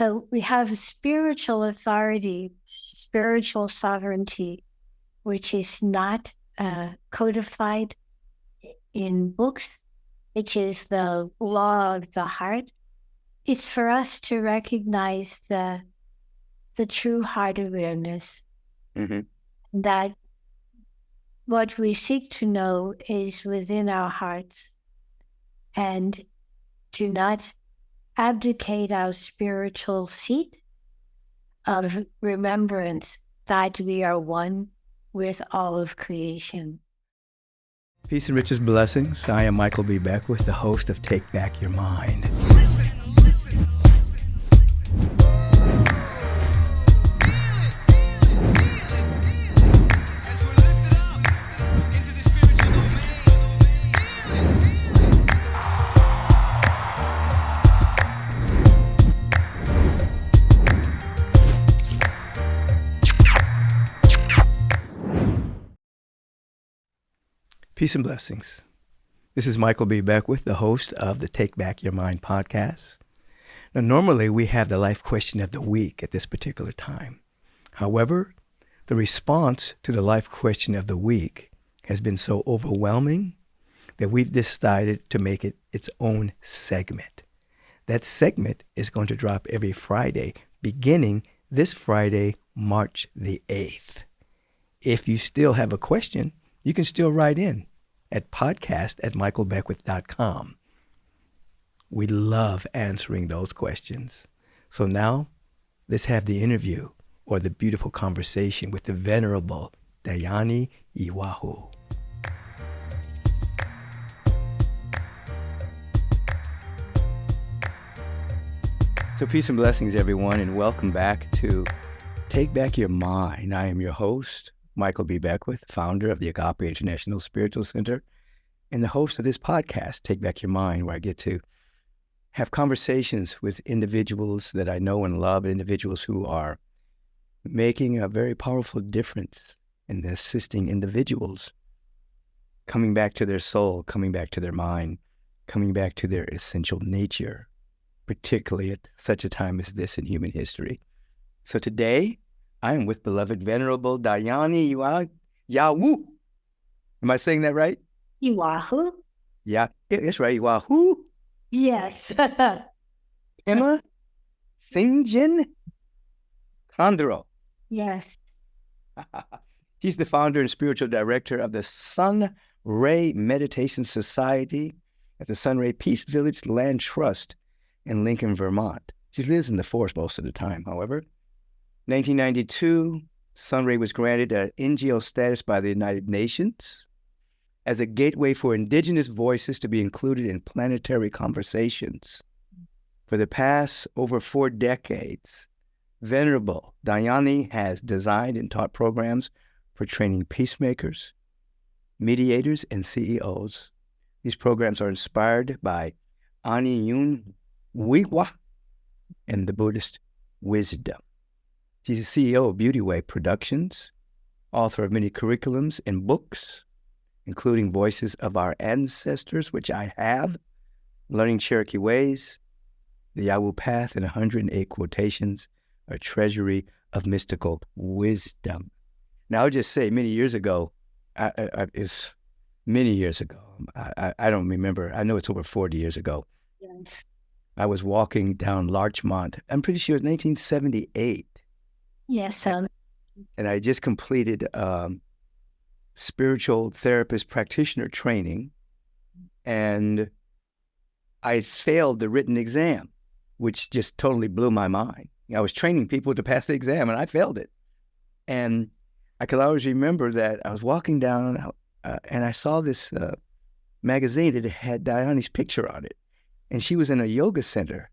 So we have spiritual authority, spiritual sovereignty, which is not codified in books, which is the law of the heart. It's for us to recognize the true heart awareness, that what we seek to know is within our hearts, and do not abdicate our spiritual seat of remembrance that we are one with all of creation. Peace and richest blessings. I am Michael B. Beckwith, the host of Take Back Your Mind. Peace and blessings. This is Michael B. Beckwith, the host of the Take Back Your Mind podcast. Now, normally we have the life question of the week at this particular time. However, the response to the life question of the week has been so overwhelming that we've decided to make it its own segment. That segment is going to drop every Friday, beginning this Friday, March the 8th. If you still have a question, you can still write in at podcast@michaelbeckwith.com. We love answering those questions. So now, let's have the interview or the beautiful conversation with the Venerable Dhyani Ywahoo. So peace and blessings, everyone, and welcome back to Take Back Your Mind. I am your host, Michael B. Beckwith, founder of the Agape International Spiritual Center, and the host of this podcast, Take Back Your Mind, where I get to have conversations with individuals that I know and love, individuals who are making a very powerful difference in assisting individuals coming back to their soul, coming back to their mind, coming back to their essential nature, particularly at such a time as this in human history. So today, I am with beloved Venerable Dhyani Ywahoo. Am I saying that right? Ywahoo? Yeah, it's right. Ywahoo. Yes. Emma Singjin Kandro. Yes. He's the founder and spiritual director of the Sunray Meditation Society at the Sunray Peace Village Land Trust in Lincoln, Vermont. She lives in the forest most of the time, however. 1992, Sunray was granted an NGO status by the United Nations as a gateway for Indigenous voices to be included in planetary conversations. For the past over 4 decades, Venerable Dhyani has designed and taught programs for training peacemakers, mediators, and CEOs. These programs are inspired by Ywahoo and the Buddhist wisdom. She's the CEO of Beauty Way Productions, author of many curriculums and books, including Voices of Our Ancestors, which I have, Learning Cherokee Ways, The Ywahoo Path, and 108 Quotations, a treasury of mystical wisdom. Now, I'll just say, many years ago, I don't remember. I know it's over 40 years ago. Yes. I was walking down Larchmont. I'm pretty sure it was 1978. Yes. And I just completed spiritual therapist practitioner training, and I failed the written exam, which just totally blew my mind. I was training people to pass the exam, and I failed it. And I could always remember that I was walking down, and I saw this magazine that had Dhyani's picture on it, and she was in a yoga center.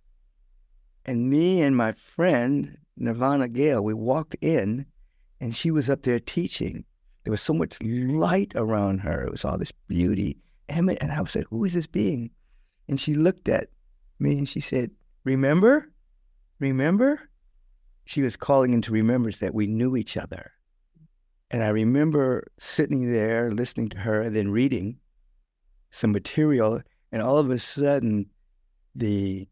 And me and my friend, Nirvana Gale, we walked in, and she was up there teaching. There was so much light around her. It was all this beauty. And I said, who is this being? And she looked at me and she said, remember? Remember? She was calling into remembrance that we knew each other. And I remember sitting there, listening to her, and then reading some material. And all of a sudden, the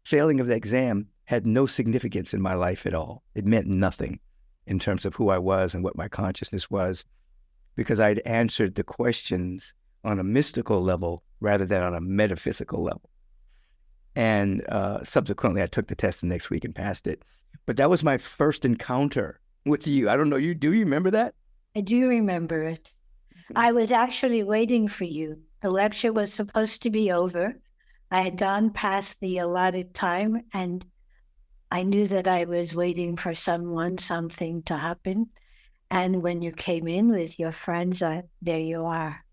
failing of the exam had no significance in my life at all. It meant nothing in terms of who I was and what my consciousness was, because I'd answered the questions on a mystical level rather than on a metaphysical level. And subsequently, I took the test the next week and passed it. But that was my first encounter with you. I don't know, do you remember that? I do remember it. I was actually waiting for you. The lecture was supposed to be over. I had gone past the allotted time, and I knew that I was waiting for something to happen. And when you came in with your friends, there you are.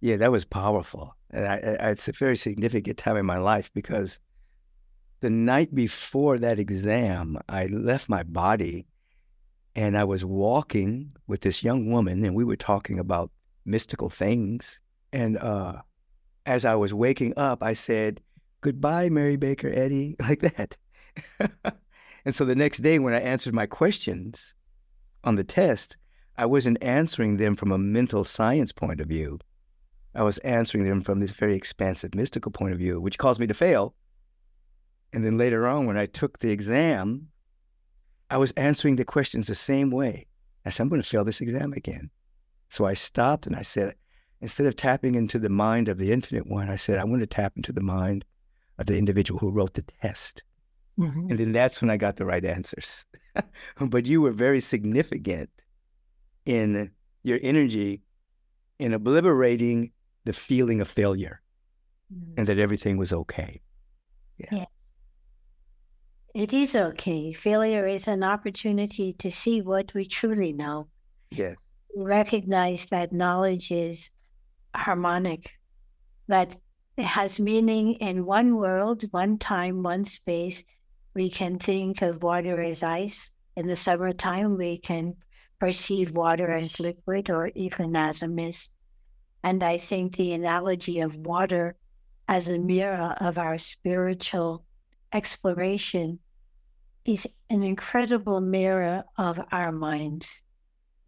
Yeah, that was powerful. And it's a very significant time in my life, because the night before that exam, I left my body and I was walking with this young woman, and we were talking about mystical things. And as I was waking up, I said, "Goodbye, Mary Baker Eddy," like that. And so the next day when I answered my questions on the test, I wasn't answering them from a mental science point of view. I was answering them from this very expansive mystical point of view, which caused me to fail. And then later on, when I took the exam, I was answering the questions the same way. I said, I'm going to fail this exam again. So I stopped and I said, instead of tapping into the mind of the infinite one, I said, I want to tap into the mind of the individual who wrote the test. Mm-hmm. And then that's when I got the right answers. But you were very significant in your energy in obliterating the feeling of failure, and that everything was okay. Yeah. Yes. It is okay. Failure is an opportunity to see what we truly know. Yes. Recognize that knowledge is harmonic, that it has meaning in one world, one time, one space. We can think of water as ice. In the summertime, we can perceive water as liquid or even as a mist. And I think the analogy of water as a mirror of our spiritual exploration is an incredible mirror of our minds.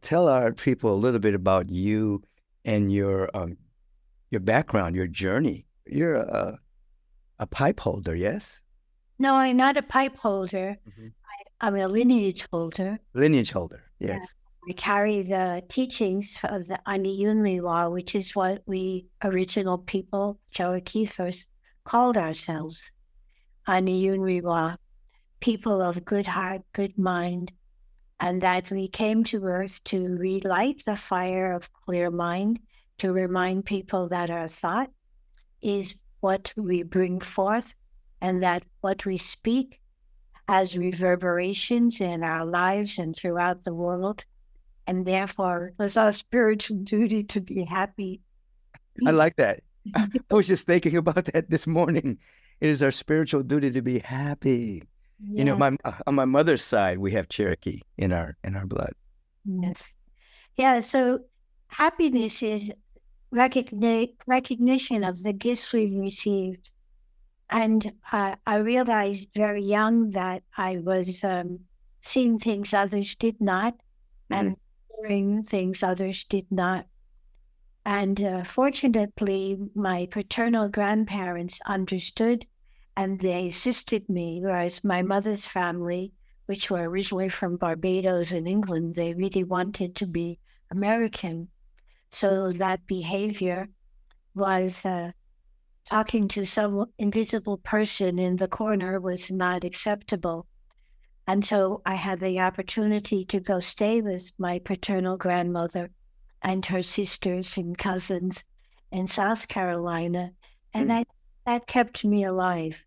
Tell our people a little bit about you and your background, your journey. You're a pipe holder, yes? No, I'm not a pipe holder. Mm-hmm. I'm a lineage holder. Lineage holder, yes. I carry the teachings of the Ywahoo, which is what we original people, Cherokee, first called ourselves. Ywahoo, people of good heart, good mind, and that we came to earth to relight the fire of clear mind, to remind people that our thought is what we bring forth, and that what we speak has reverberations in our lives and throughout the world. And therefore, it was our spiritual duty to be happy. I like that. I was just thinking about that this morning. It is our spiritual duty to be happy. Yeah. You know, on my mother's side, we have Cherokee in our blood. Yes. Yeah, so happiness is recognition of the gifts we've received. And I realized very young that I was seeing things others did not, and hearing things others did not. And fortunately, my paternal grandparents understood, and they assisted me, whereas my mother's family, which were originally from Barbados and England, they really wanted to be American. So that behavior was talking to some invisible person in the corner was not acceptable. And so I had the opportunity to go stay with my paternal grandmother and her sisters and cousins in South Carolina. And that kept me alive.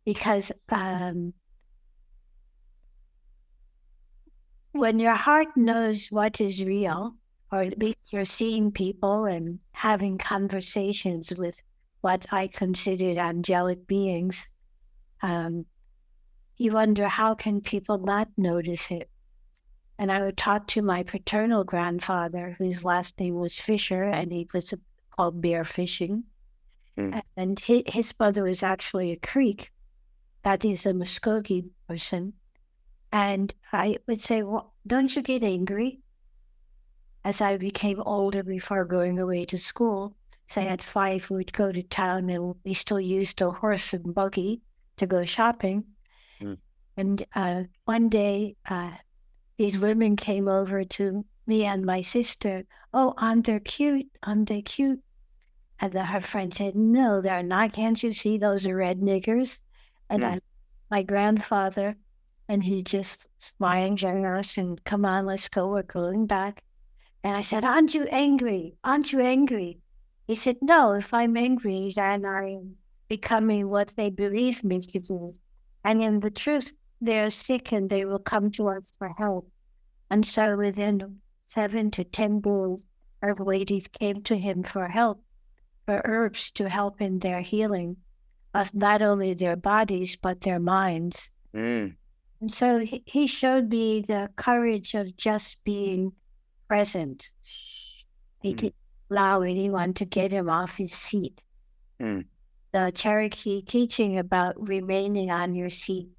Because when your heart knows what is real, or at least you're seeing people and having conversations with what I considered angelic beings, you wonder, how can people not notice it? And I would talk to my paternal grandfather, whose last name was Fisher, and he was called bear fishing. And his mother was actually a Creek, that is a Muskogee person. And I would say, well, don't you get angry? As I became older, before going away to school, so I had 5 who would go to town, and we still used a horse and buggy to go shopping. Mm. And one day, these women came over to me and my sister. Oh, aren't they cute? Aren't they cute? And her friend said, no, they're not. Can't you see those are red niggers? And my grandfather, and he just smiling generous and come on, let's go. We're going back. And I said, aren't you angry? Aren't you angry? He said, no, if I'm angry, then I'm becoming what they believe me to be. And in the truth, they're sick and they will come to us for help. And so within 7 to 10 days, our ladies came to him for help, for herbs to help in their healing of not only their bodies, but their minds. And so he showed me the courage of just being present. He didn't allow anyone to get him off his seat. The Cherokee teaching about remaining on your seat.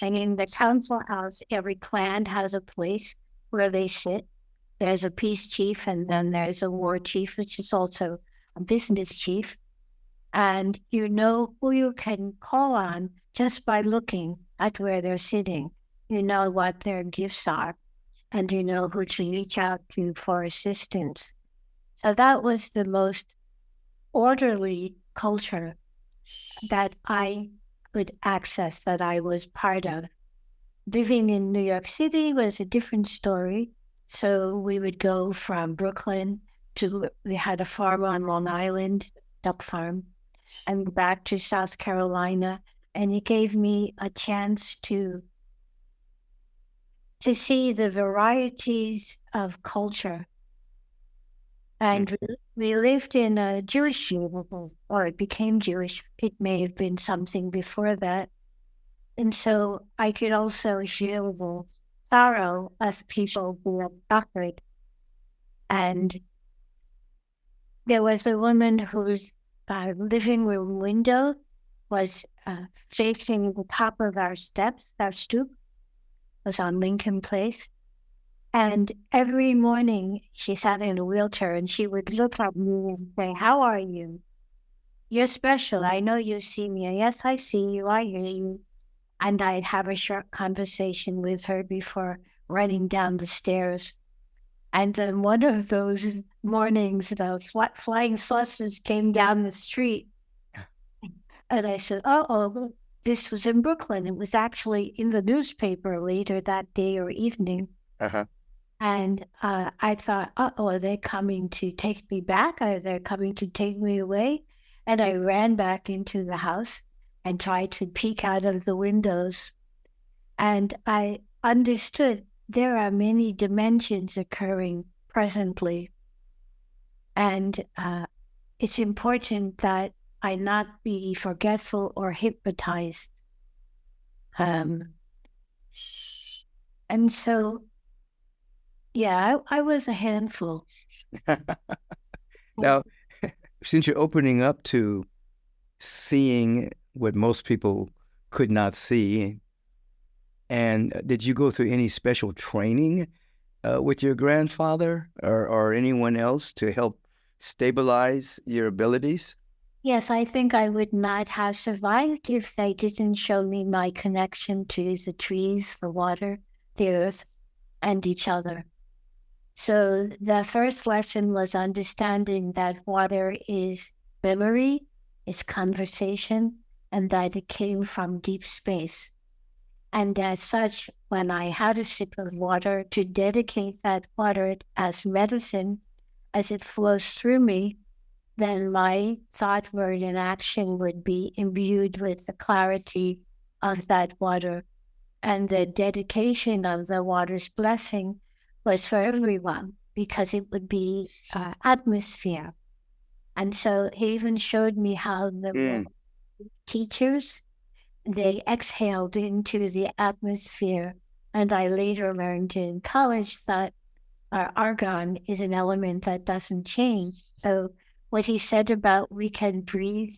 And in the council house, every clan has a place where they sit. There's a peace chief, and then there's a war chief, which is also a business chief. And you know who you can call on just by looking at where they're sitting. You know what their gifts are, and you know who to reach out to for assistance. So that was the most orderly culture that I could access, that I was part of. Living in New York City was a different story. So we would go from Brooklyn to, we had a farm on Long Island, duck farm, and back to South Carolina. And it gave me a chance to see the varieties of culture. And we lived in a Jewish neighborhood, or it became Jewish. It may have been something before that. And so I could also feel the sorrow of people who had suffered. And there was a woman whose living room window was facing the top of our steps. Our stoop was on Lincoln Place. And every morning she sat in a wheelchair and she would look at me and say, how are you? You're special. I know you see me. Yes, I see you. I hear you. And I'd have a short conversation with her before running down the stairs. And then one of those mornings, the flying saucers came down the street. And I said, uh-oh, this was in Brooklyn. It was actually in the newspaper later that day or evening. And I thought, uh-oh, are they coming to take me back? Are they coming to take me away? And I ran back into the house and tried to peek out of the windows. And I understood there are many dimensions occurring presently. And it's important that I not be forgetful or hypnotized. And so, yeah, I was a handful. Now, since you're opening up to seeing what most people could not see, and did you go through any special training with your grandfather or anyone else to help stabilize your abilities? Yes, I think I would not have survived if they didn't show me my connection to the trees, the water, the earth, and each other. So the first lesson was understanding that water is memory, is conversation, and that it came from deep space. And as such, when I had a sip of water, to dedicate that water as medicine, as it flows through me, then my thought, word, and action would be imbued with the clarity of that water. And the dedication of the water's blessing was for everyone, because it would be atmosphere. And so he even showed me how the teachers, they exhaled into the atmosphere. And I later learned in college that argon is an element that doesn't change. So what he said about we can breathe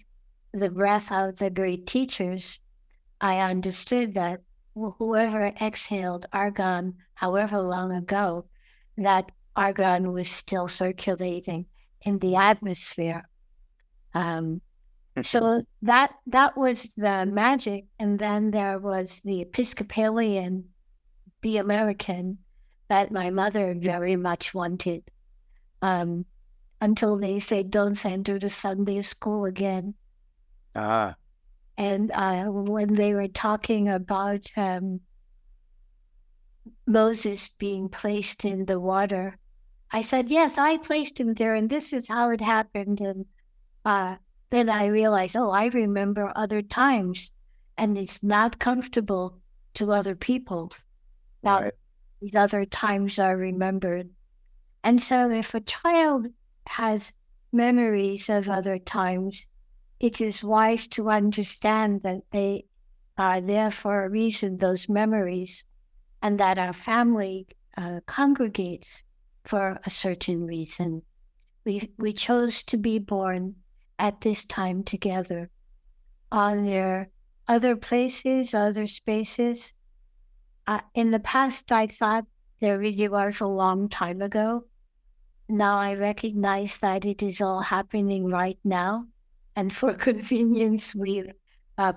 the breath of the great teachers, I understood that whoever exhaled argon, however long ago, that argon was still circulating in the atmosphere. So that was the magic. And then there was the Episcopalian, be American, that my mother very much wanted, until they said, don't send her to Sunday school again. Ah, And when they were talking about Moses being placed in the water, I said, yes, I placed him there, and this is how it happened. And then I realized, oh, I remember other times, and it's not comfortable to other people. Now, right. these other times are remembered. And so if a child has memories of other times, it is wise to understand that they are there for a reason, those memories, and that our family congregates for a certain reason. We chose to be born at this time together. Are there other places, other spaces? In the past, I thought there really was a long time ago. Now I recognize that it is all happening right now. And for convenience, we've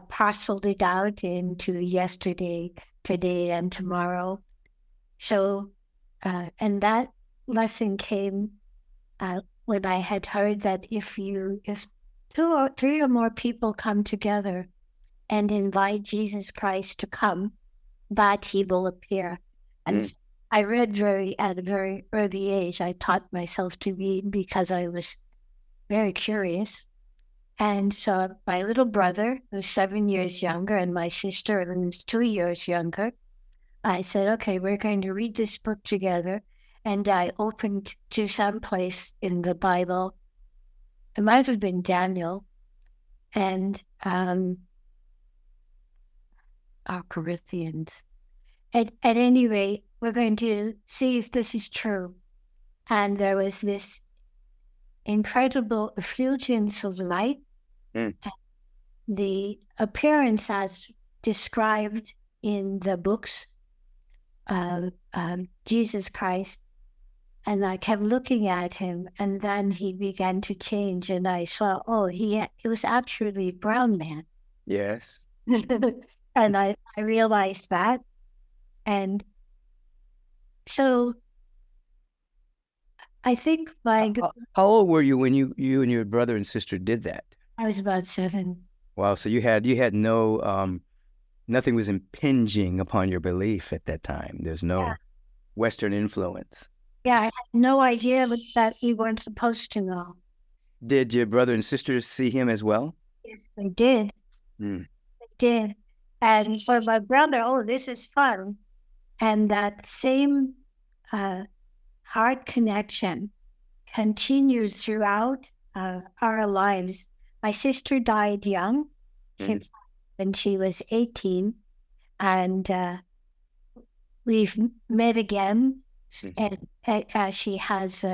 parceled it out into yesterday, today, and tomorrow. So, and that lesson came when I had heard that if two or three or more people come together and invite Jesus Christ to come, that he will appear. And I read at a very early age. I taught myself to read because I was very curious. And so my little brother, who's 7 years younger, and my sister, who's 2 years younger, I said, okay, we're going to read this book together. And I opened to some place in the Bible. It might have been Daniel. And our Corinthians. At any rate, we're going to see if this is true. And there was this incredible effulgence of light. The appearance as described in the books of Jesus Christ. And I kept looking at him, and then he began to change, and I saw, oh, he was actually a brown man. Yes. And I realized that. And so I think How old were you when you and your brother and sister did that? I was about 7. Wow. So you had no nothing was impinging upon your belief at that time. There's no Western influence. Yeah, I had no idea that we weren't supposed to know. Did your brother and sisters see him as well? Yes, they did. They did. And for my brother, oh, this is fun. And that same heart connection continues throughout our lives. My sister died young, when she was 18, and we've met again, and she has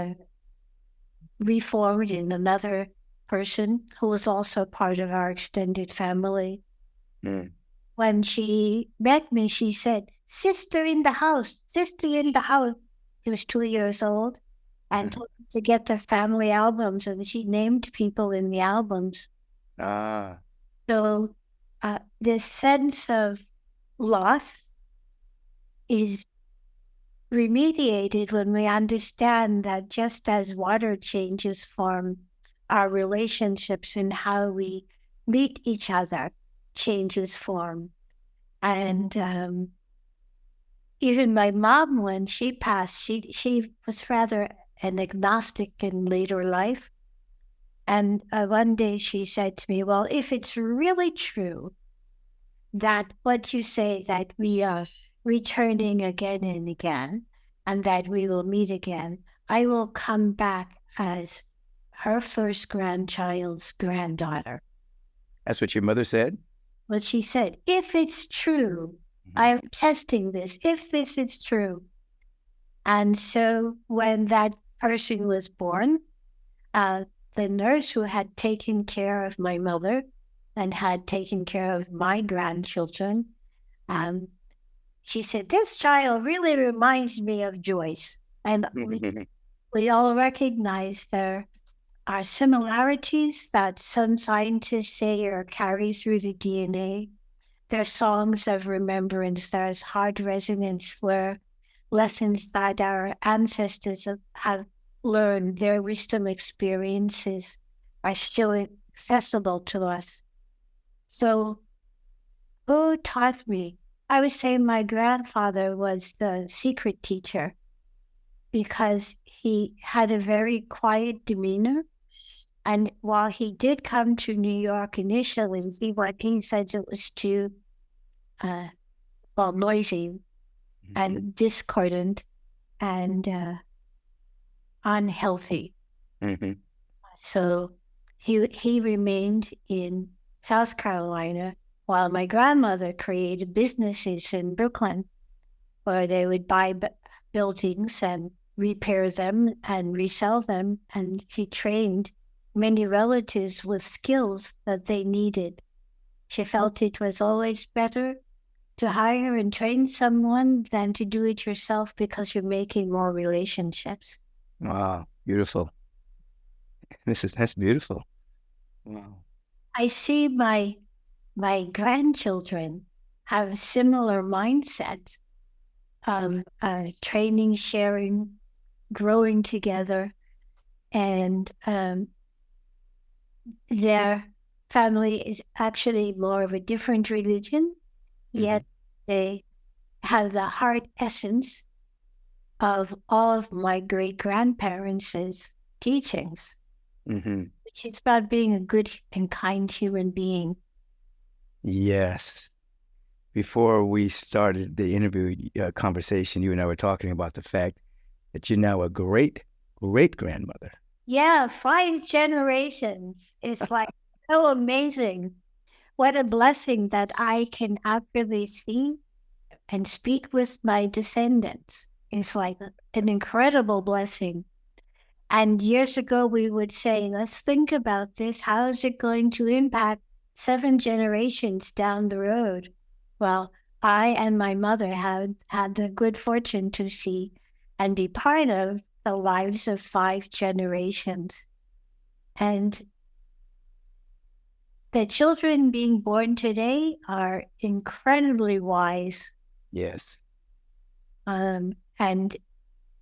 reformed in another person who was also part of our extended family. When she met me, she said, sister in the house, sister in the house. She was 2 years old, and told me to get the family albums, and she named people in the albums. So this sense of loss is remediated when we understand that just as water changes form, our relationships and how we meet each other changes form. And even my mom, when she passed, she was rather an agnostic in later life. And one day she said to me, well, if it's really true that what you say, that we are returning again and again, and that we will meet again, I will come back as her first grandchild's granddaughter. That's what your mother said? What she said, if it's true, I am testing this, if this is true. And so when that person was born, the nurse who had taken care of my mother and had taken care of my grandchildren, she said, this child really reminds me of Joyce. And we all recognized her are similarities that some scientists say are carried through the DNA. They're songs of remembrance. There's heart resonance where lessons that our ancestors have learned, their wisdom experiences are still accessible to us. So who taught me? I would say my grandfather was the secret teacher because he had a very quiet demeanor. And while he did come to New York initially, he said it was too noisy and discordant and unhealthy. Mm-hmm. So he remained in South Carolina while my grandmother created businesses in Brooklyn where they would buy buildings and repair them and resell them. And he trained many relatives with skills that they needed. She felt it was always better to hire and train someone than to do it yourself because you're making more relationships. Wow, beautiful. That's beautiful. Wow. I see my grandchildren have a similar mindset of training, sharing, growing together, and their family is actually more of a different religion, yet they have the heart essence of all of my great-grandparents' teachings, which is about being a good and kind human being. Yes. Before we started the interview conversation, you and I were talking about the fact that you're now a great-grandmother. Yeah, 5 generations. It's like so amazing. What a blessing that I can actually see and speak with my descendants. It's like an incredible blessing. And years ago, we would say, let's think about this. How is it going to impact 7 generations down the road? Well, I and my mother have had the good fortune to see and be part of the lives of 5 generations. And the children being born today are incredibly wise. Yes. And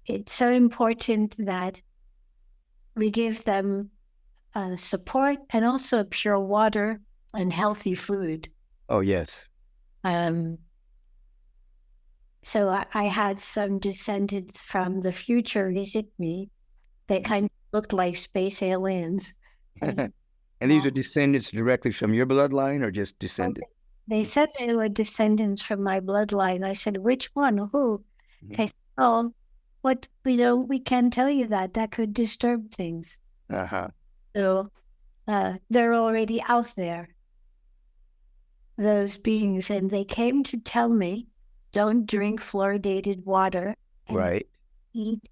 it's so important that we give them support and also pure water and healthy food. Oh, yes. So I had some descendants from the future visit me. They kind of looked like space aliens. And these are descendants directly from your bloodline or just descendants? They said they were descendants from my bloodline. I said, which one? Who? They said, oh, what, we can't tell you that. That could disturb things. So they're already out there, those beings. And they came to tell me, don't drink fluoridated water. And right. Eat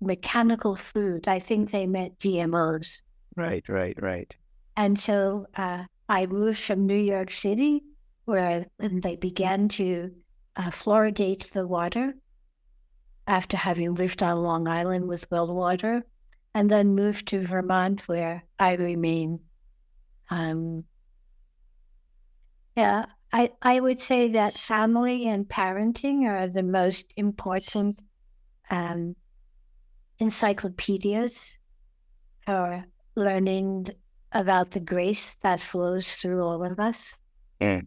mechanical food. I think they meant GMOs. Right. And so I moved from New York City, where they began to fluoridate the water after having lived on Long Island with well water, and then moved to Vermont, where I remain. I would say that family and parenting are the most important encyclopedias for learning about the grace that flows through all of us. Now,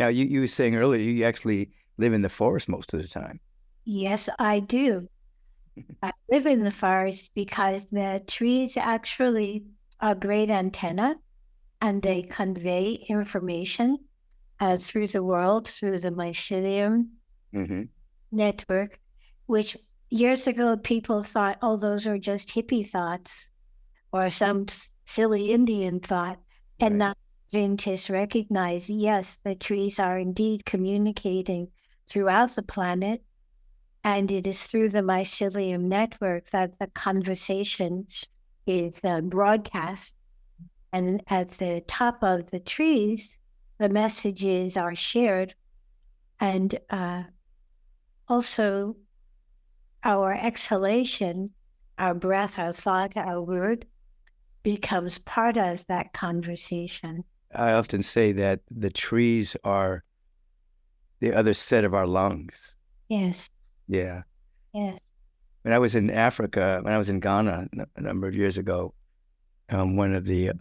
you were saying earlier, you actually live in the forest most of the time. Yes, I do. I live in the forest because the trees actually are great antenna, and they convey information through the world, through the mycelium network, which years ago people thought, oh, those are just hippie thoughts or some silly Indian thought. And now scientists recognize, yes, the trees are indeed communicating throughout the planet. And it is through the mycelium network that the conversation is broadcast. And at the top of the trees, the messages are shared. And also our exhalation our breath, our thought, our word becomes part of that conversation. I often say that the trees are the other set of our lungs. Yes. Yeah. Yes. When I was in Africa, when I was in Ghana a number of years ago, one of the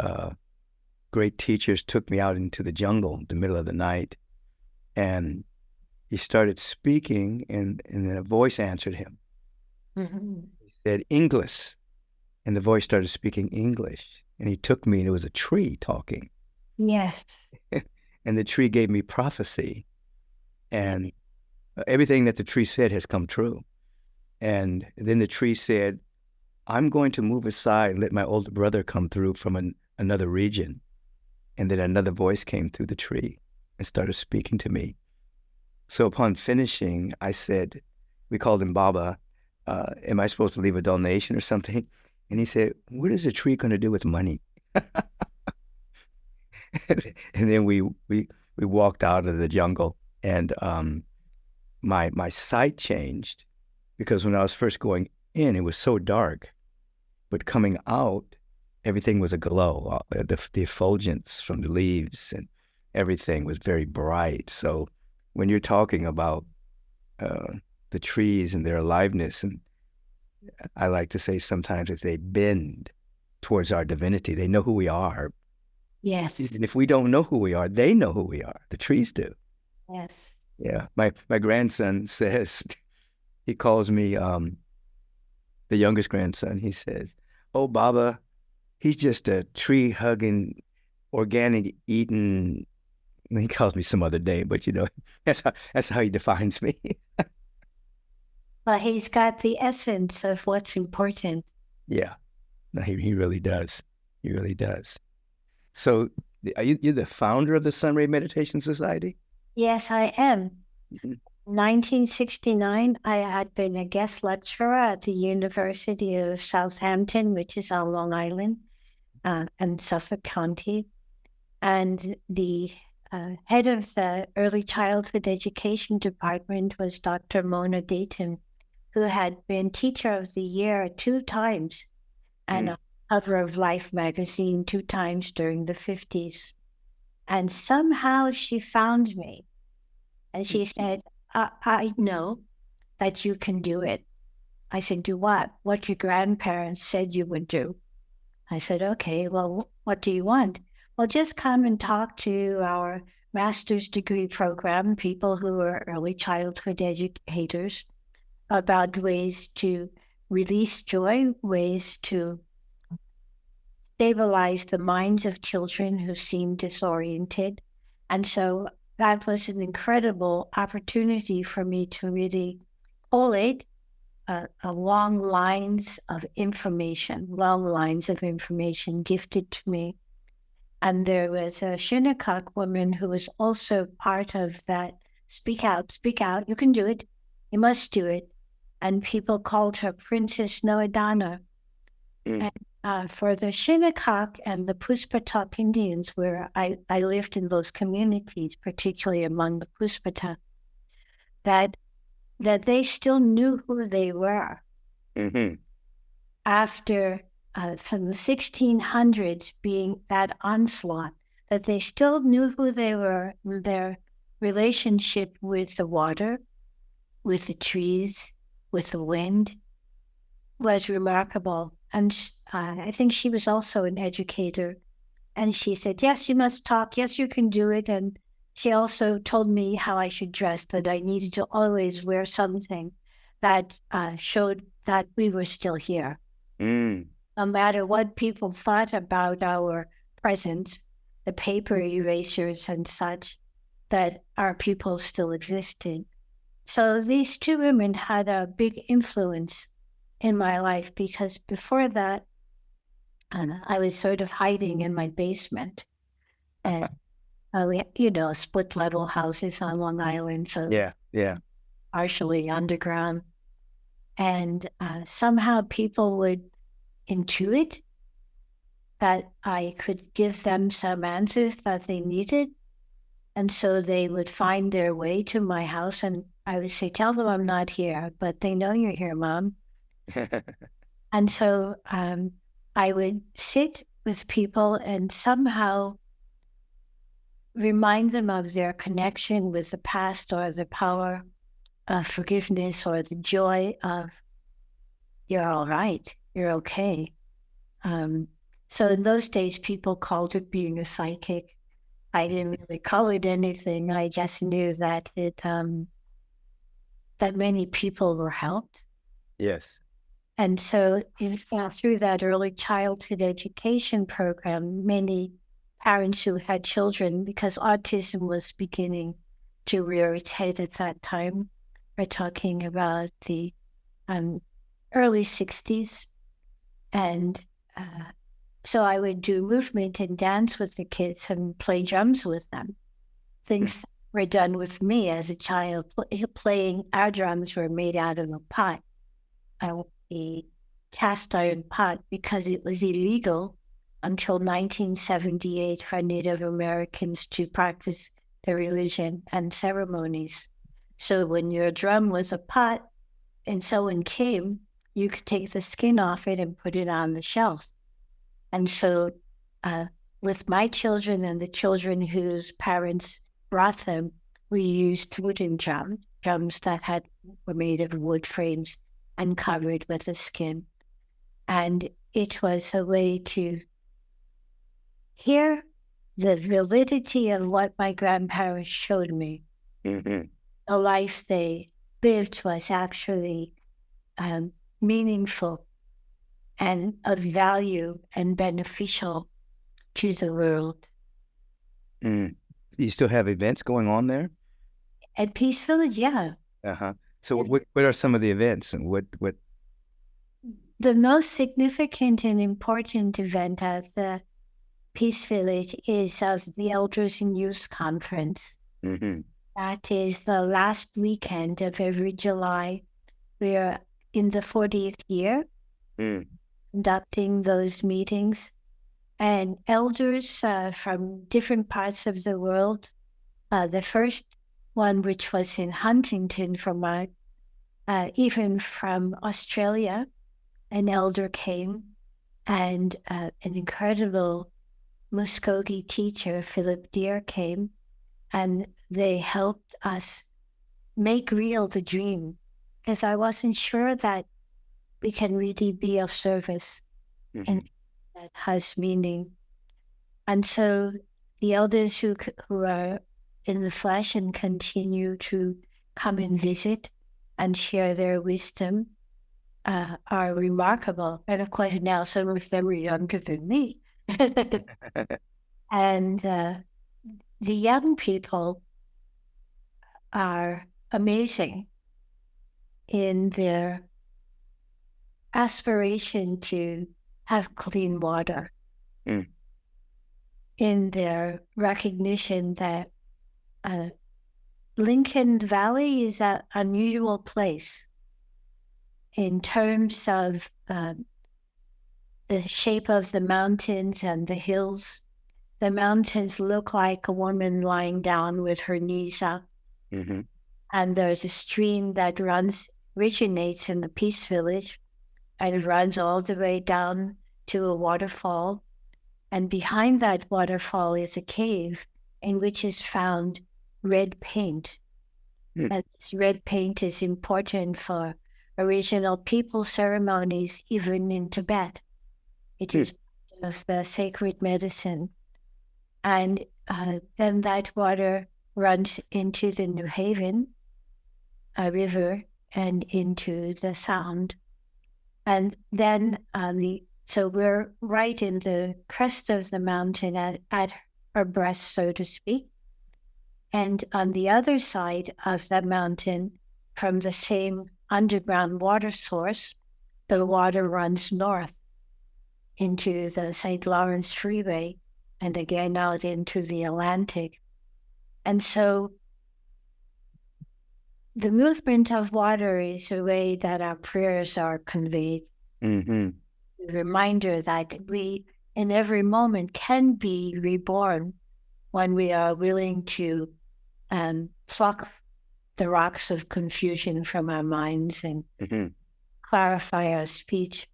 great teachers took me out into the jungle in the middle of the night, and he started speaking, and then a voice answered him. Mm-hmm. He said, English. And the voice started speaking English. And he took me, and it was a tree talking. Yes. And the tree gave me prophecy. And everything that the tree said has come true. And then the tree said, I'm going to move aside and let my older brother come through from another region. And then another voice came through the tree and started speaking to me. So upon finishing, I said, we called him Baba, am I supposed to leave a donation or something? And he said, what is a tree going to do with money? And then we walked out of the jungle, and my sight changed, because when I was first going in, it was so dark, but coming out, everything was aglow. The effulgence from the leaves and everything was very bright. So when you're talking about the trees and their aliveness, and I like to say sometimes that they bend towards our divinity. They know who we are. Yes. And if we don't know who we are, they know who we are. The trees do. Yes. Yeah. My grandson says, he calls me the youngest grandson. He says, oh, Baba, he's just a tree-hugging, organic eating. And he calls me some other name, but that's how he defines me. But he's got the essence of what's important. Yeah, no, he really does. He really does. So you're the founder of the Sunray Meditation Society? Yes, I am. Mm-hmm. 1969, I had been a guest lecturer at the University of Southampton, which is on Long Island, and Suffolk County. And the head of the early childhood education department was Dr. Mona Dayton, who had been Teacher of the Year 2 times and a cover of Life magazine 2 times during the 50s. And somehow she found me, and she said, I know that you can do it. I said, do what? What your grandparents said you would do. I said, okay, well, what do you want? Well, just come and talk to our master's degree program, people who are early childhood educators, about ways to release joy, ways to stabilize the minds of children who seem disoriented. And so that was an incredible opportunity for me to really collate long lines of information gifted to me. And there was a Shinnecock woman who was also part of that, speak out, you can do it, you must do it. And people called her Princess Noadana. And for the Shinnecock and the Puspataq Indians, where I lived in those communities, particularly among the Puspataq, that they still knew who they were. Mm-hmm. After, from the 1600s being that onslaught, that they still knew who they were, their relationship with the water, with the trees, with the wind, was remarkable. And I think she was also an educator. And she said, yes, you must talk. Yes, you can do it. And she also told me how I should dress, that I needed to always wear something that showed that we were still here. No matter what people thought about our presence, the paper erasers and such, that our people still existed. So these 2 women had a big influence in my life, because before that, I was sort of hiding in my basement. And we, split level houses on Long Island, so yeah, partially underground. And somehow people would intuit that I could give them some answers that they needed. And so they would find their way to my house, and I would say, tell them I'm not here, but they know you're here, Mom. And so I would sit with people and somehow remind them of their connection with the past, or the power of forgiveness, or the joy of, you're all right, you're okay. So in those days, people called it being a psychic. I didn't really call it anything. I just knew that that many people were helped. Yes. And so through that early childhood education program, many parents who had children, because autism was beginning to rear its head at that time, we're talking about the early 60s. And so I would do movement and dance with the kids and play drums with them. Things that were done with me as a child. Playing, our drums were made out of a pot, a cast iron pot, because it was illegal until 1978 for Native Americans to practice their religion and ceremonies. So when your drum was a pot and someone came, you could take the skin off it and put it on the shelf. And so with my children and the children whose parents brought them, we used wooden drums that were made of wood frames and covered with the skin. And it was a way to hear the validity of what my grandparents showed me. Mm-hmm. The life they lived was actually meaningful and of value and beneficial to the world. Mm. You still have events going on there? At Peace Village, yeah. Uh-huh. So what are some of the events, and what? The most significant and important event of the Peace Village is the Elders and Youth Conference. Mm-hmm. That is the last weekend of every July. We're in the 40th year conducting those meetings. And elders from different parts of the world, the first one, which was in Huntington, Vermont, even from Australia, an elder came, and an incredible Muskogee teacher, Philip Deere, came, and they helped us make real the dream, because I wasn't sure that we can really be of service and that has meaning. And so the elders who are in the flesh and continue to come and visit and share their wisdom are remarkable. And of course, now some of them are younger than me. And the young people are amazing in their aspiration to have clean water, in their recognition that Lincoln Valley is an unusual place in terms of the shape of the mountains and the hills. The mountains look like a woman lying down with her knees up. Mm-hmm. And there's a stream that originates in the Peace Village and runs all the way down to a waterfall. And behind that waterfall is a cave in which is found red paint. And this red paint is important for original people ceremonies, even in Tibet. It is part of the sacred medicine. And then that water runs into the New Haven river and into the Sound. And then so we're right in the crest of the mountain at our breast, so to speak. And on the other side of the mountain, from the same underground water source, the water runs north into the St. Lawrence Freeway and again out into the Atlantic. And so the movement of water is a way that our prayers are conveyed. Mm-hmm. A reminder that we, in every moment, can be reborn when we are willing to pluck the rocks of confusion from our minds and clarify our speech.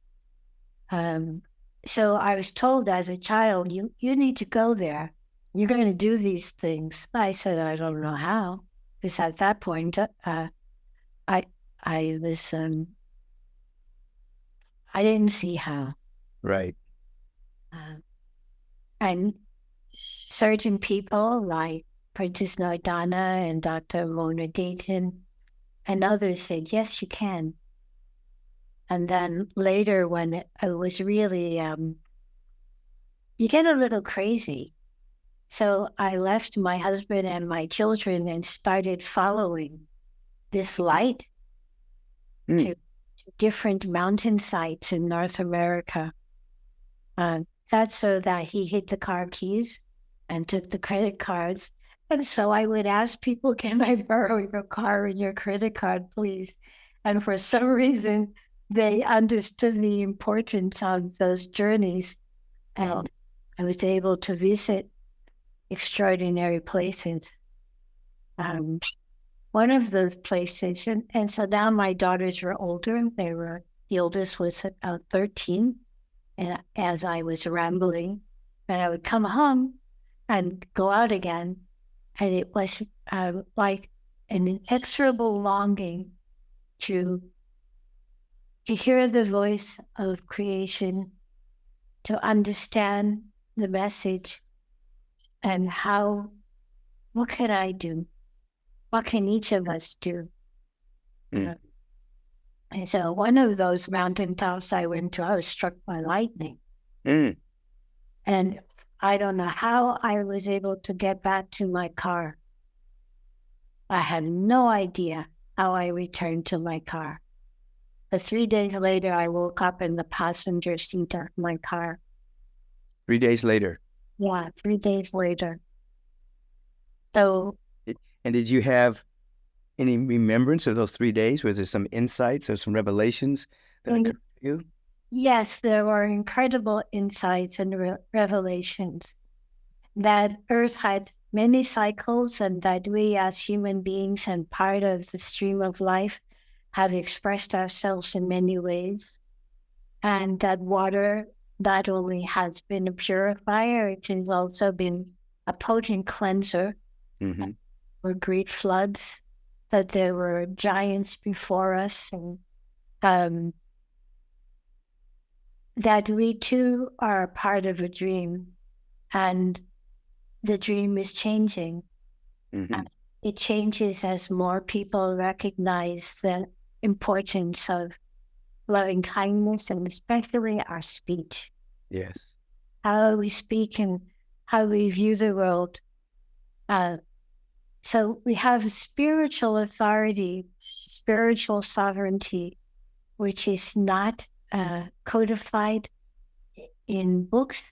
So I was told as a child, you need to go there. You're going to do these things. I said, I don't know how, because at that point, I was, I didn't see how. Right. And certain people like Princess Nardana and Dr. Mona Dayton and others said, yes, you can. And then later when it was really, you get a little crazy. So I left my husband and my children and started following this light to different mountain sites in North America. That's so that he hid the car keys and took the credit cards. And so I would ask people, can I borrow your car and your credit card, please? And for some reason, they understood the importance of those journeys. And I was able to visit extraordinary places. One of those places, and so now my daughters were older. The oldest was 13. And as I was rambling, and I would come home and go out again, and it was like an inexorable longing to hear the voice of creation, to understand the message, and what can I do? What can each of us do? And so one of those mountaintops I went to, I was struck by lightning. And I don't know how I was able to get back to my car. I had no idea how I returned to my car. But 3 days later, I woke up in the passenger seat of my car. 3 days later? Yeah, 3 days later. So. And did you have any remembrance of those 3 days? Was there some insights or some revelations that occurred to you? Yes, there were incredible insights and revelations that Earth had many cycles and that we as human beings and part of the stream of life have expressed ourselves in many ways. And that water not only has been a purifier, it has also been a potent cleanser. There were great floods, that there were giants before us, and that we too are a part of a dream, and the dream is changing. It changes as more people recognize the importance of loving kindness, and especially our speech. Yes. How we speak and how we view the world. So we have spiritual authority, spiritual sovereignty, which is not codified in books.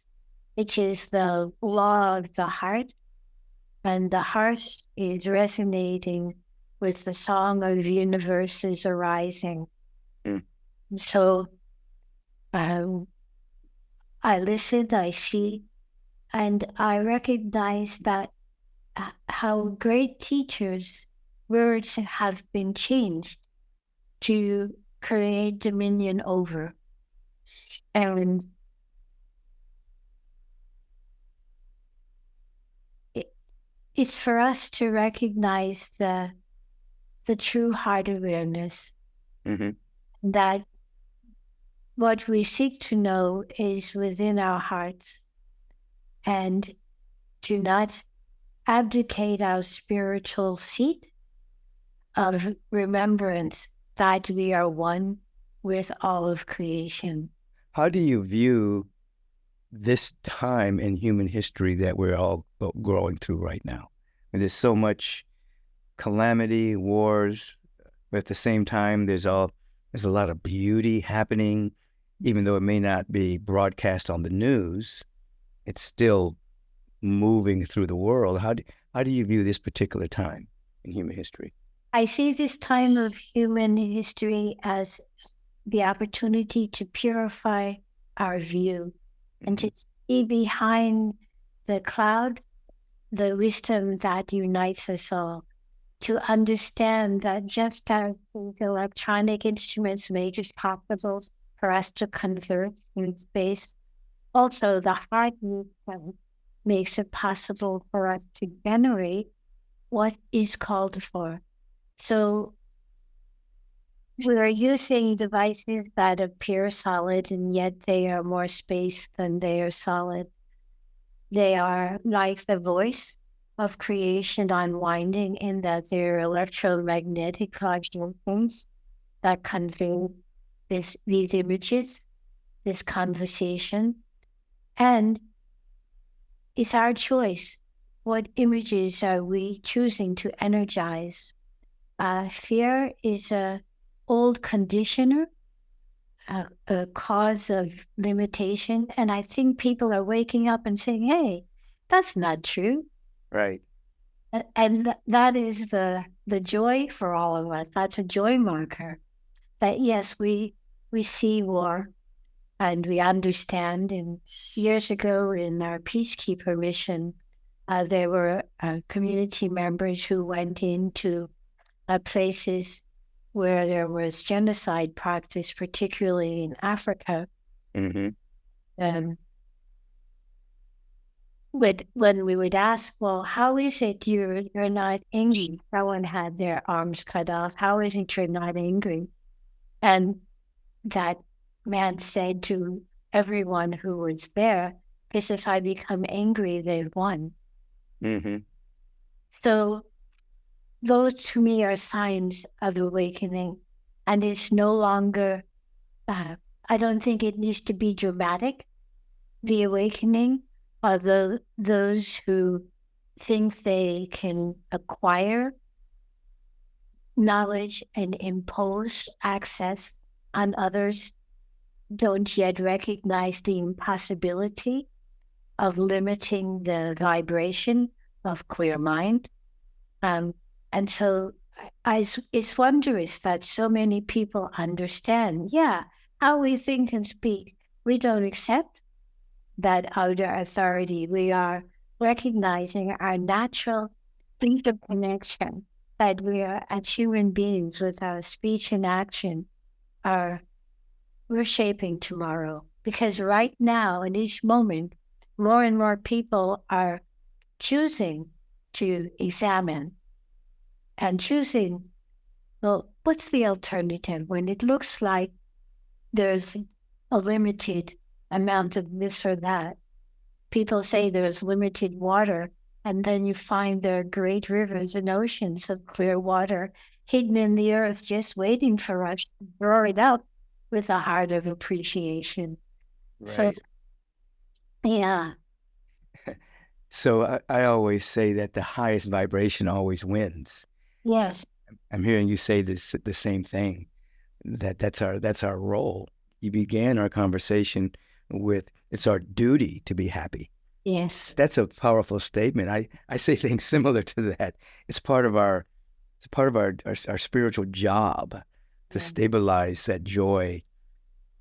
It is the law of the heart, and the heart is resonating with the song of universes arising. So I listen, I see, and I recognize that how great teachers' words have been changed to create dominion over. And it's for us to recognize the true heart awareness, that what we seek to know is within our hearts, and to not abdicate our spiritual seat of remembrance that we are one with all of creation. How do you view this time in human history that we're all going through right now? And there's so much calamity, wars, but at the same time, there's a lot of beauty happening. Even though it may not be broadcast on the news, it's still moving through the world. How do you view this particular time in human history? I see this time of human history as the opportunity to purify our view and to see behind the cloud the wisdom that unites us all, to understand that just as these electronic instruments make us possible for us to convert in space. Also, the heart movement makes it possible for us to generate what is called for. So we are using devices that appear solid, and yet they are more space than they are solid. They are like the voice of creation unwinding in that they're electromagnetic vibrations that convey these images, this conversation. And it's our choice. What images are we choosing to energize? Fear is an old conditioner, a cause of limitation. And I think people are waking up and saying, hey, that's not true. Right. And that is the joy for all of us. That's a joy marker that, yes, we see war and we understand. And years ago in our peacekeeper mission, there were community members who went into places where there was genocide practice, particularly in Africa. Mm-hmm. But when we would ask, well, how is it you're not angry? Someone had their arms cut off. How is it you're not angry? And that man said to everyone who was there, because if I become angry, they've won. Mm-hmm. So those to me are signs of awakening. And it's no longer, I don't think it needs to be dramatic. The awakening are those who think they can acquire knowledge and impose access on others, don't yet recognize the impossibility of limiting the vibration of clear mind. And so it's wondrous that so many people understand, how we think and speak. We don't accept that outer authority. We are recognizing our natural interconnection, that we are, as human beings, with our speech and action, we're shaping tomorrow. Because right now, in each moment, more and more people are choosing to examine and choosing, well, what's the alternative when it looks like there's a limited amount of this or that? People say there's limited water, and then you find there are great rivers and oceans of clear water hidden in the earth, just waiting for us to draw it up with a heart of appreciation. Right. So, yeah. So I always say that the highest vibration always wins. Yes. I'm hearing you say the same thing, that's our role. You began our conversation with, it's our duty to be happy. Yes. That's a powerful statement. I say things similar to that. It's part of our spiritual job to stabilize that joy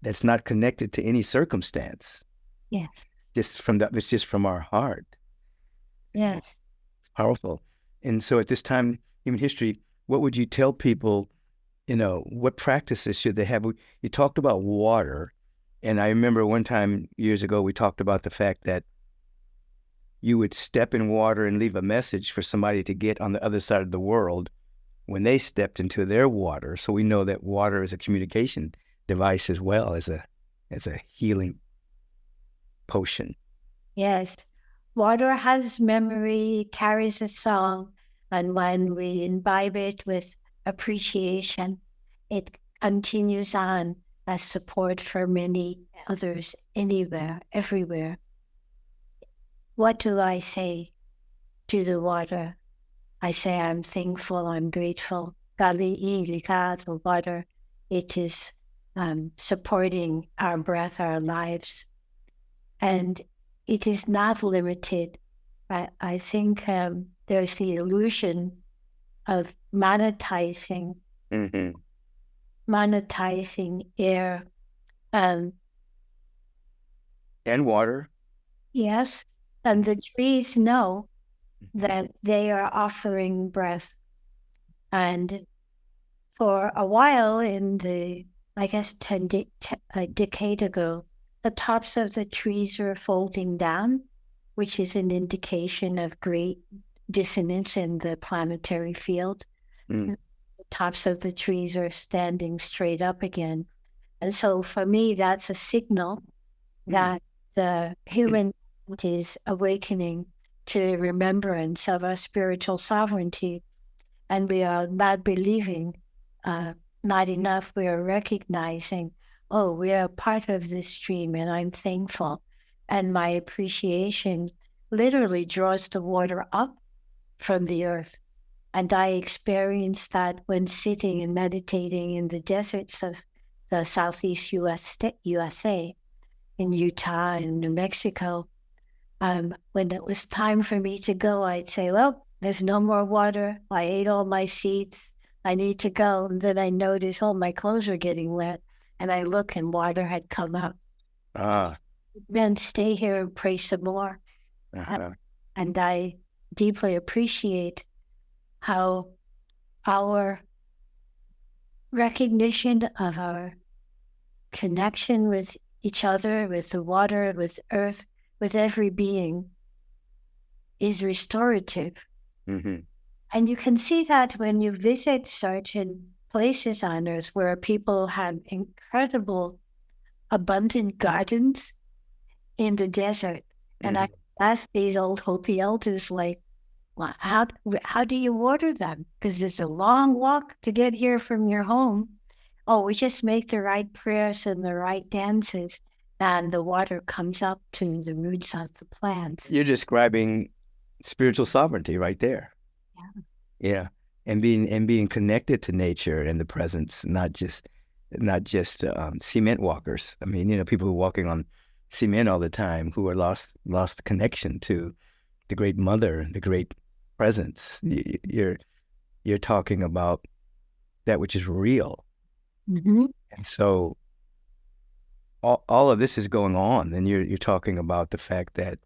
that's not connected to any circumstance. Yes. It's just from our heart. Yes. It's powerful. And so at this time in human history, what would you tell people, what practices should they have? You talked about water. And I remember one time years ago, we talked about the fact that you would step in water and leave a message for somebody to get on the other side of the world when they stepped into their water. So we know that water is a communication device as well as a healing potion. Yes. Water has memory, carries a song, and when we imbibe it with appreciation, it continues on as support for many others anywhere, everywhere. What do I say to the water? I say I'm thankful, I'm grateful. The water, it is supporting our breath, our lives. And it is not limited. I think there's the illusion of monetizing air. And water. Yes, and the trees know that they are offering breath. And for a while in the I guess, a decade ago, the tops of the trees were folding down, which is an indication of great dissonance in the planetary field. Mm. The tops of the trees are standing straight up again. And so for me, that's a signal that the human is awakening to the remembrance of our spiritual sovereignty. And we are not believing, not enough. We are recognizing, oh, we are part of this stream, and I'm thankful. And my appreciation literally draws the water up from the earth. And I experienced that when sitting and meditating in the deserts of the Southeast USA, in Utah and New Mexico. When it was time for me to go, I'd say, well, there's no more water. I ate all my seeds. I need to go. And then I notice, oh, my clothes are getting wet. And I look and water had come up. Then stay here and pray some more. And I deeply appreciate how our recognition of our connection with each other, with the water, with earth, with every being is restorative. Mm-hmm. And you can see that when you visit certain places on earth where people have incredible, abundant gardens in the desert. And I ask these old Hopi elders, like, well, how do you water them? Because it's a long walk to get here from your home. Oh, we just make the right prayers and the right dances, and the water comes up to the roots of the plants. You're describing spiritual sovereignty right there. Yeah. And being connected to nature and the presence, not just cement walkers. I mean, people who are walking on cement all the time who are lost the connection to the great mother, the great presence. You're talking about that which is real. Mm-hmm. And so all of this is going on, and you're talking about the fact that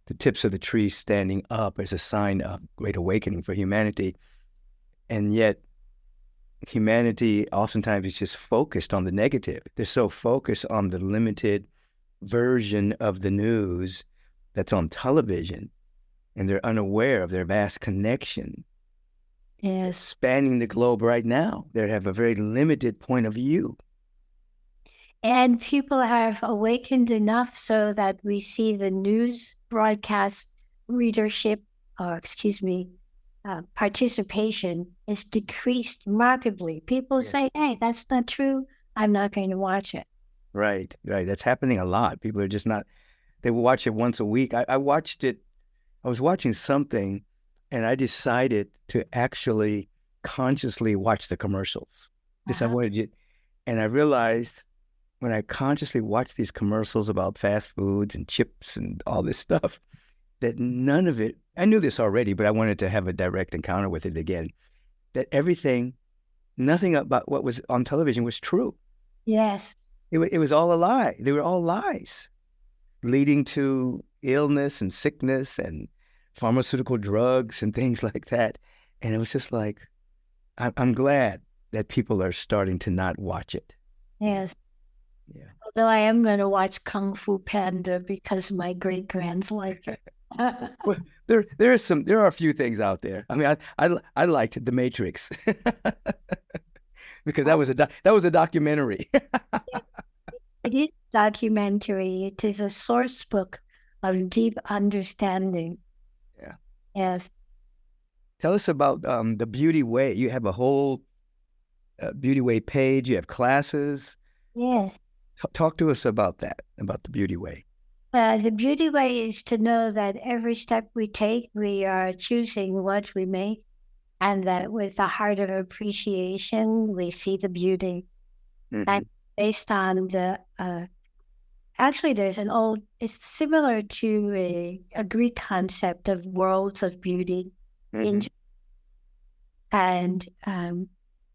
the tips of the trees standing up is a sign of great awakening for humanity. And yet humanity oftentimes is just focused on the negative. They're so focused on the limited version of the news that's on television, and they're unaware of their vast connection. Yes. Spanning the globe right now. They have a very limited point of view. And people have awakened enough so that we see the news broadcast readership, participation is decreased markedly. People say, hey, that's not true. I'm not going to watch it. Right. That's happening a lot. People are just not, they will watch it once a week. I watched it, I was watching something, and I decided to actually consciously watch the commercials. And I realized when I consciously watched these commercials about fast foods and chips and all this stuff, that none of it, I knew this already, but I wanted to have a direct encounter with it again, that nothing about what was on television was true. Yes. It was all a lie. They were all lies, leading to illness and sickness and pharmaceutical drugs and things like that. And it was just like, I'm glad that people are starting to not watch it. Yes. Yeah. Although I am going to watch Kung Fu Panda because my great-grands like it. Well, there are a few things out there. I mean, I liked The Matrix because that was a documentary. It is documentary. It is a source book of deep understanding. Yeah. Yes. Tell us about the Beauty Way. You have a whole Beauty Way page. You have classes. Yes. Talk to us about that, about the Beauty Way. The Beauty Way is to know that every step we take, we are choosing what we make, and that with a heart of appreciation, we see the beauty. Mm-hmm. And based on the, actually there's it's similar to a Greek concept of worlds of beauty. Mm-hmm. And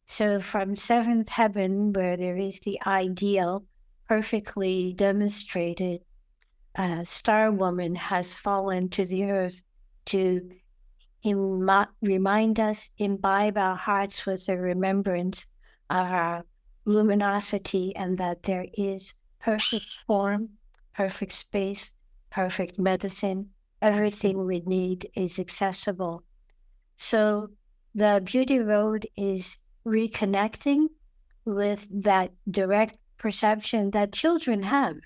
so from seventh heaven, where there is the ideal, perfectly demonstrated, Star Woman has fallen to the earth to remind us, imbibe our hearts with the remembrance of our luminosity, and that there is perfect form, perfect space, perfect medicine. Everything we need is accessible. So the Beauty Road is reconnecting with that direct perception that children have.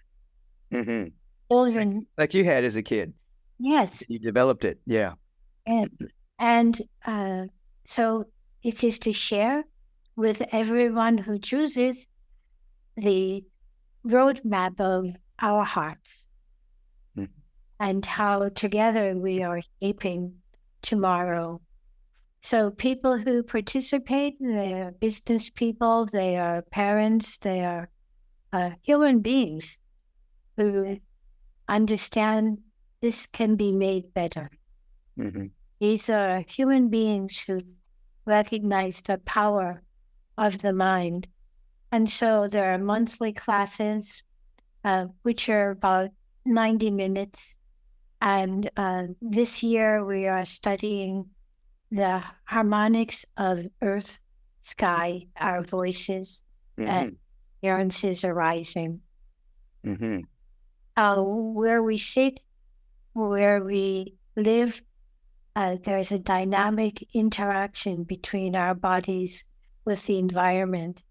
Mm-hmm. Children, Like you had as a kid. yes. You developed it. Yeah. And so it is to share with everyone who chooses the roadmap of our hearts and how together we are shaping tomorrow. So people who participate, they are business people, they are parents, they are human beings who understand this can be made better. Mm-hmm. These are human beings who recognize the power of the mind. And so there are monthly classes, which are about 90 minutes. And this year we are studying the harmonics of earth, sky, our voices, and appearances arising. Mm-hmm. Where we sit, where we live, there's a dynamic interaction between our bodies with the environment.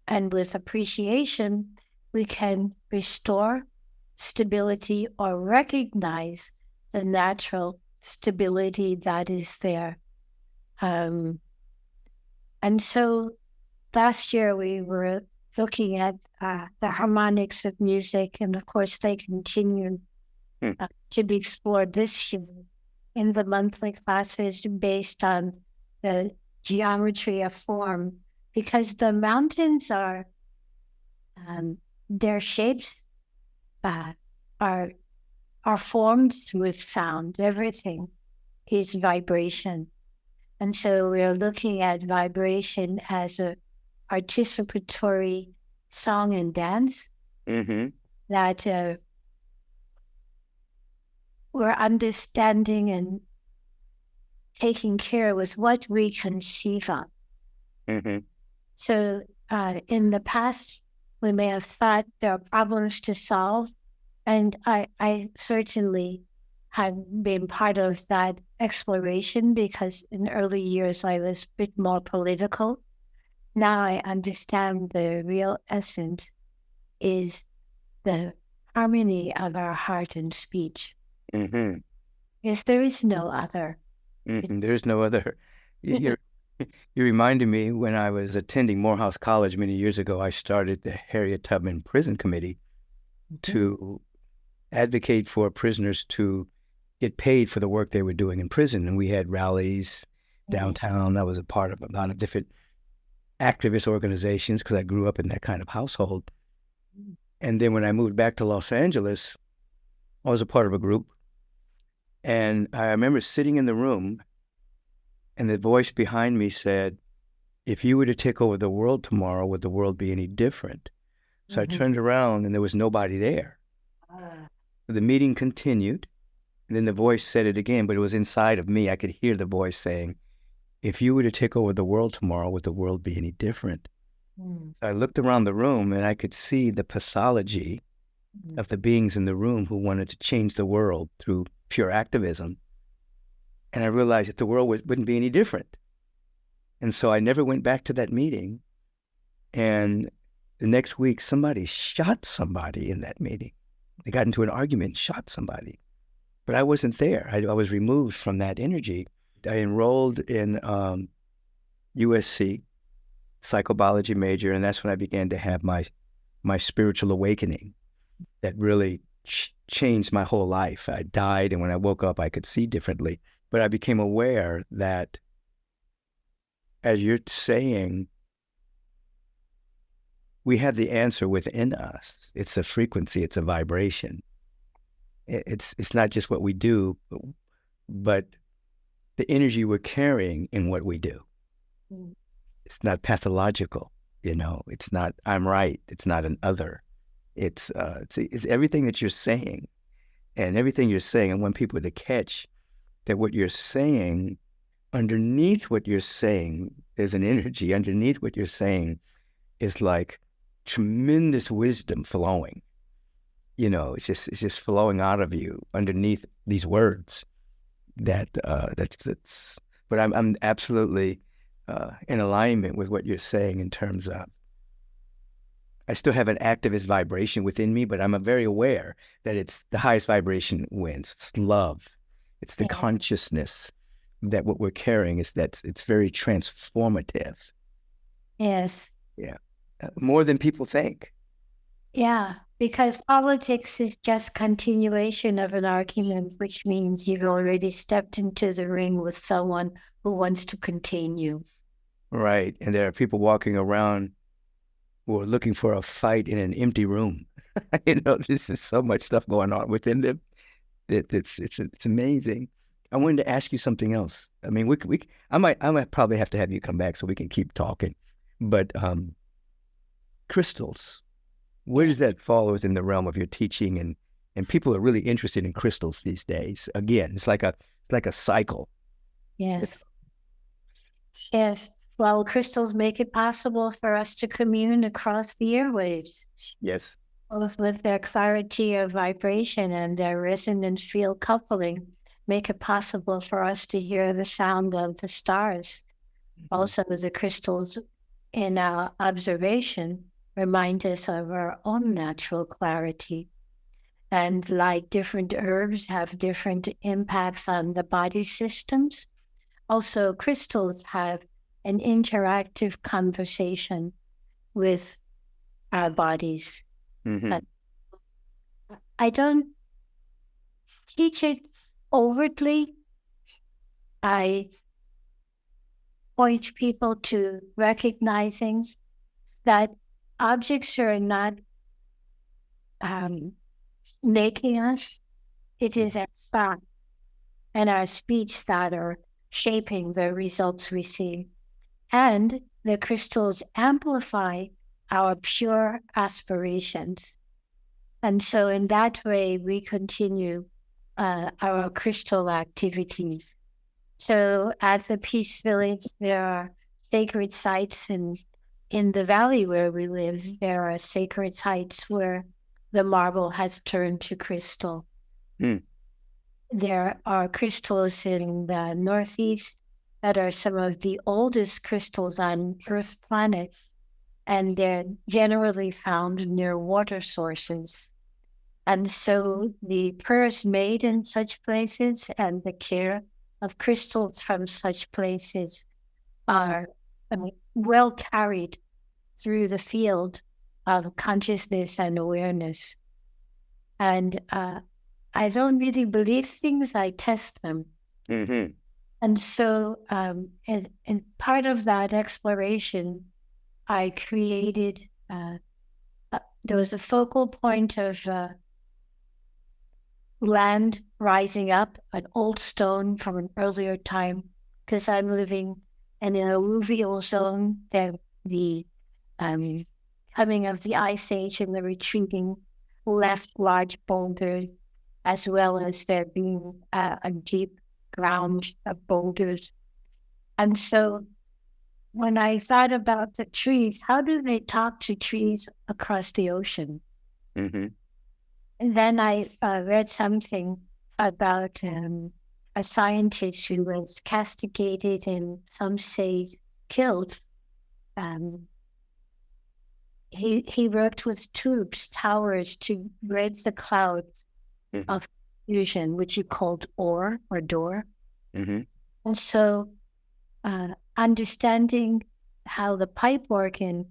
And with appreciation, we can restore stability or recognize the natural stability that is there. And so last year we were looking at the harmonics of music, and of course they continue to be explored this year in the monthly classes based on the geometry of form, because the mountains are, their shapes are formed with sound. Everything is vibration. And so we're looking at vibration as a participatory song and dance that we're understanding and taking care with what we conceive of. So in the past, we may have thought there are problems to solve, and I certainly have been part of that exploration because in early years I was a bit more political. Now I understand the real essence is the harmony of our heart and speech. Because there is no other. There's no other. You reminded me when I was attending Morehouse College many years ago, I started the Harriet Tubman Prison Committee to advocate for prisoners to get paid for the work they were doing in prison. And we had rallies downtown. I was a part of a lot of different activist organizations because I grew up in that kind of household. And then when I moved back to Los Angeles, I was a part of a group. And I remember sitting in the room and the voice behind me said, if you were to take over the world tomorrow, would the world be any different? So I turned around and there was nobody there. The meeting continued. And then the voice said it again, but it was inside of me. I could hear the voice saying, if you were to take over the world tomorrow, would the world be any different? So I looked around the room and I could see the pathology of the beings in the room who wanted to change the world through pure activism. And I realized that the world wouldn't be any different. And so I never went back to that meeting. And the next week, somebody shot somebody in that meeting. They got into an argument, shot somebody. But I wasn't there. I was removed from that energy. I enrolled in USC, psychobiology major, and that's when I began to have my spiritual awakening that really changed my whole life. I died, and when I woke up, I could see differently. But I became aware that, as you're saying, we have the answer within us. It's a frequency, it's a vibration. It's not just what we do, but the energy we're carrying in what we do. It's not pathological, it's not I'm right, it's not an other. It's everything that you're saying, and everything you're saying. I want people to catch that what you're saying, underneath what you're saying, there's an energy. Underneath what you're saying is like tremendous wisdom flowing. It's just flowing out of you underneath these words. That's. But I'm absolutely in alignment with what you're saying in terms of. I still have an activist vibration within me, but I'm very aware that it's the highest vibration wins. It's love. It's the consciousness that what we're carrying it's very transformative. Yes. Yeah. More than people think. Yeah, because politics is just continuation of an argument, which means you've already stepped into the ring with someone who wants to contain you. Right. And there are people walking around who are looking for a fight in an empty room. This is so much stuff going on within them. It's amazing. I wanted to ask you something else. I mean, I might probably have to have you come back so we can keep talking. But crystals, where does that fall within the realm of your teaching? And people are really interested in crystals these days. Again, it's like a cycle. Yes. Yes. Well, crystals make it possible for us to commune across the airwaves. Yes. Both with their clarity of vibration and their resonance field coupling, make it possible for us to hear the sound of the stars. Also, the crystals in our observation remind us of our own natural clarity. And like different herbs have different impacts on the body systems, also crystals have an interactive conversation with our bodies. Mm-hmm. I don't teach it overtly. I point people to recognizing that objects are not making us. It is our thought and our speech that are shaping the results we see. And the crystals amplify our pure aspirations. And so in that way, we continue our crystal activities. So at the Peace Village, there are sacred sites, and in the valley where we live, there are sacred sites where the marble has turned to crystal. Mm. There are crystals in the Northeast that are some of the oldest crystals on Earth's planet, and they're generally found near water sources. And so the prayers made in such places and the care of crystals from such places are well carried through the field of consciousness and awareness. And I don't really believe things, I test them. Mm-hmm. And so in part of that exploration, I created, there was a focal point of land rising up, an old stone from an earlier time, because I'm living in an alluvial zone. The coming of the Ice Age and the retreating left large boulders, as well as there being a deep ground of boulders. And so when I thought about the trees, how do they talk to trees across the ocean? Mm-hmm. And then I read something about a scientist who was castigated and some say killed. He worked with tubes, towers to raise the clouds of fusion, which he called ore or door. Mm-hmm. And so understanding how the pipe organ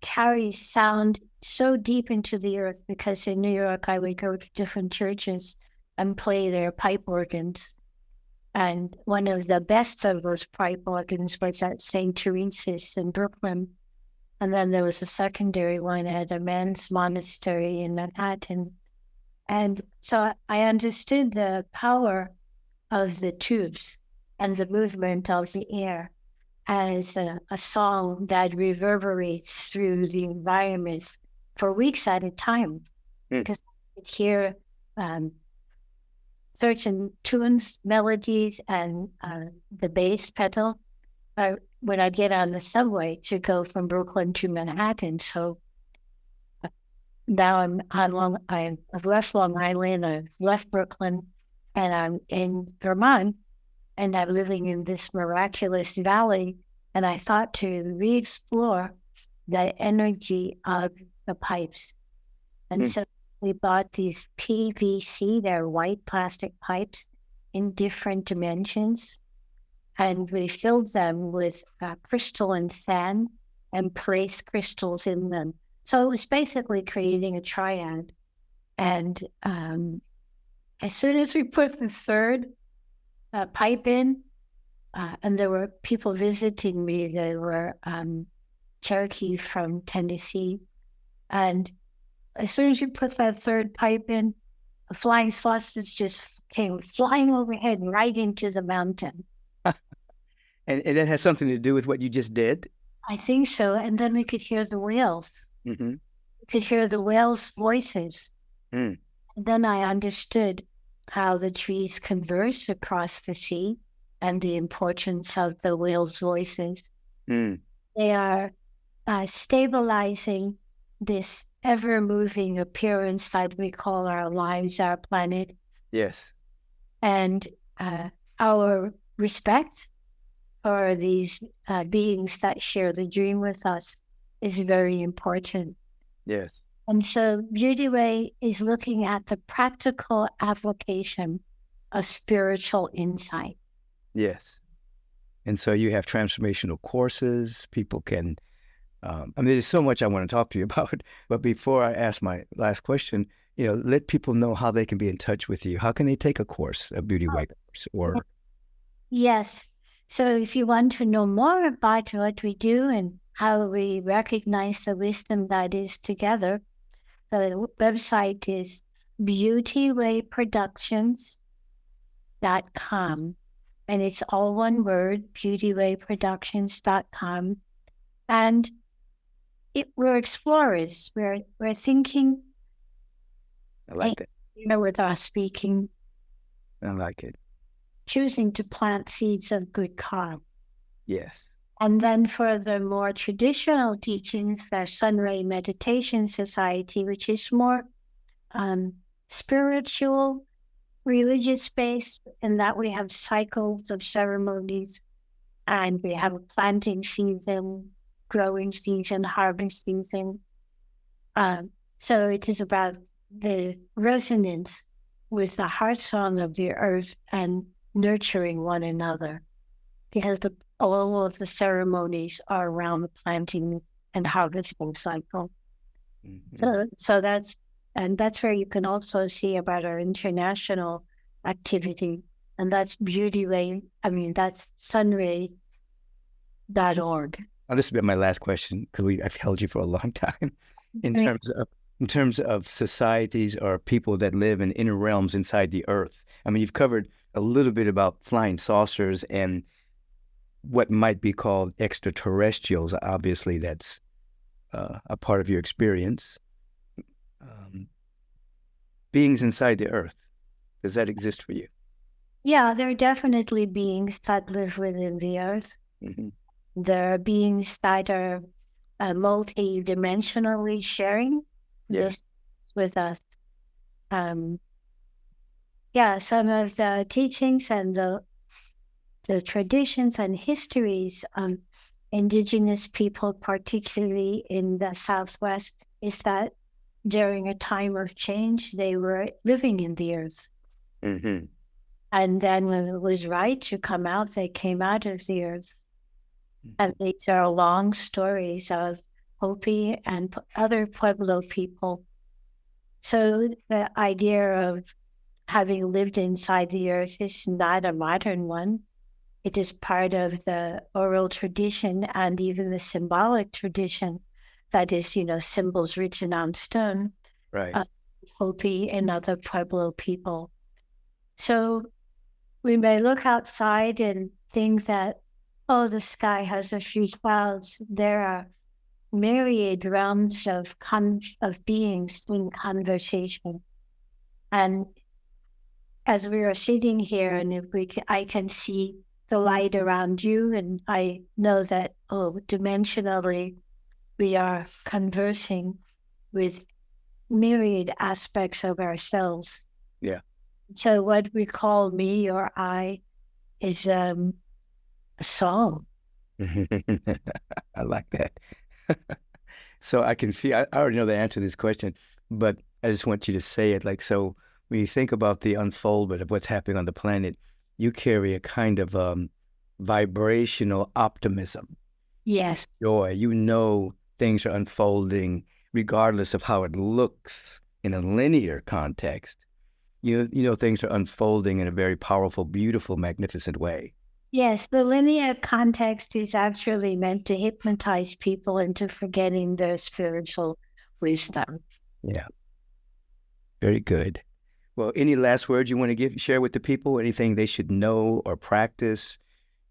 carries sound so deep into the earth, because in New York, I would go to different churches and play their pipe organs. And one of the best of those pipe organs was at St. Teresa's in Brooklyn. And then there was a secondary one at a men's monastery in Manhattan. And so I understood the power of the tubes and the movement of the air as a song that reverberates through the environment for weeks at a time. Because I could hear certain tunes, melodies, and the bass pedal when I get on the subway to go from Brooklyn to Manhattan. So now I've left Long Island, I've left Brooklyn, and I'm in Vermont, and I'm living in this miraculous valley. And I thought to re-explore the energy of the pipes. And so we bought these PVC, they're white plastic pipes in different dimensions. And we filled them with crystalline sand and placed crystals in them. So it was basically creating a triad. And as soon as we put the third pipe in, and there were people visiting me, they were Cherokee from Tennessee. And as soon as you put that third pipe in, a flying sausage just came flying overhead right into the mountain. And that has something to do with what you just did? I think so. And then we could hear the whales. Mm-hmm. We could hear the whales' voices. Mm. And then I understood how the trees converse across the sea and the importance of the whales' voices. Mm. They are stabilizing this ever-moving appearance that we call our lives, our planet. Yes. And our respect for these beings that share the dream with us is very important. Yes. And so Beauty Way is looking at the practical application of spiritual insight. Yes. And so you have transformational courses. People can, there's so much I want to talk to you about. But before I ask my last question, let people know how they can be in touch with you. How can they take a course, a Beauty Way course? Or Yes. So if you want to know more about what we do and how we recognize the wisdom that is together, the website is beautywayproductions.com. And it's all one word, beautywayproductions.com. And we're explorers. We're thinking. I like that. With our speaking. I like it. Choosing to plant seeds of good cause. Yes. And then for the more traditional teachings, there's Sunray Meditation Society, which is more spiritual, religious-based, in that we have cycles of ceremonies, and we have a planting season, growing season, harvest season. So it is about the resonance with the heart song of the earth and nurturing one another, because all of the ceremonies are around the planting and harvesting cycle. Mm-hmm. So that's where you can also see about our international activity, and that's that's sunray.org. This will be my last question, because I've held you for a long time. In terms of societies or people that live in inner realms inside the earth, you've covered a little bit about flying saucers and what might be called extraterrestrials. Obviously, that's a part of your experience. Beings inside the earth, does that exist for you? Yeah, there are definitely beings that live within the earth. Mm-hmm. There are beings that are multi-dimensionally sharing this with us. Some of the teachings and the traditions and histories of Indigenous people, particularly in the Southwest, is that during a time of change, they were living in the earth. Mm-hmm. And then when it was right to come out, they came out of the earth. Mm-hmm. And these are long stories of Hopi and other Pueblo people. So the idea of having lived inside the earth is not a modern one. It is part of the oral tradition and even the symbolic tradition, that is, symbols written on stone, right? Hopi and other Pueblo people. So we may look outside and think that, the sky has a few clouds. There are myriad realms of beings in conversation. And as we are sitting here, and I can see the light around you, and I know that, dimensionally, we are conversing with myriad aspects of ourselves. Yeah. So what we call me or I is a song. I like that. So I can feel, I already know the answer to this question, but I just want you to say it. Like, so when you think about the unfoldment of what's happening on the planet, you carry a kind of vibrational optimism, Yes. joy. You know things are unfolding regardless of how it looks in a linear context. You know things are unfolding in a very powerful, beautiful, magnificent way. Yes, the linear context is actually meant to hypnotize people into forgetting their spiritual wisdom. Yeah. Very good. Well, any last words you want to share with the people? Anything they should know or practice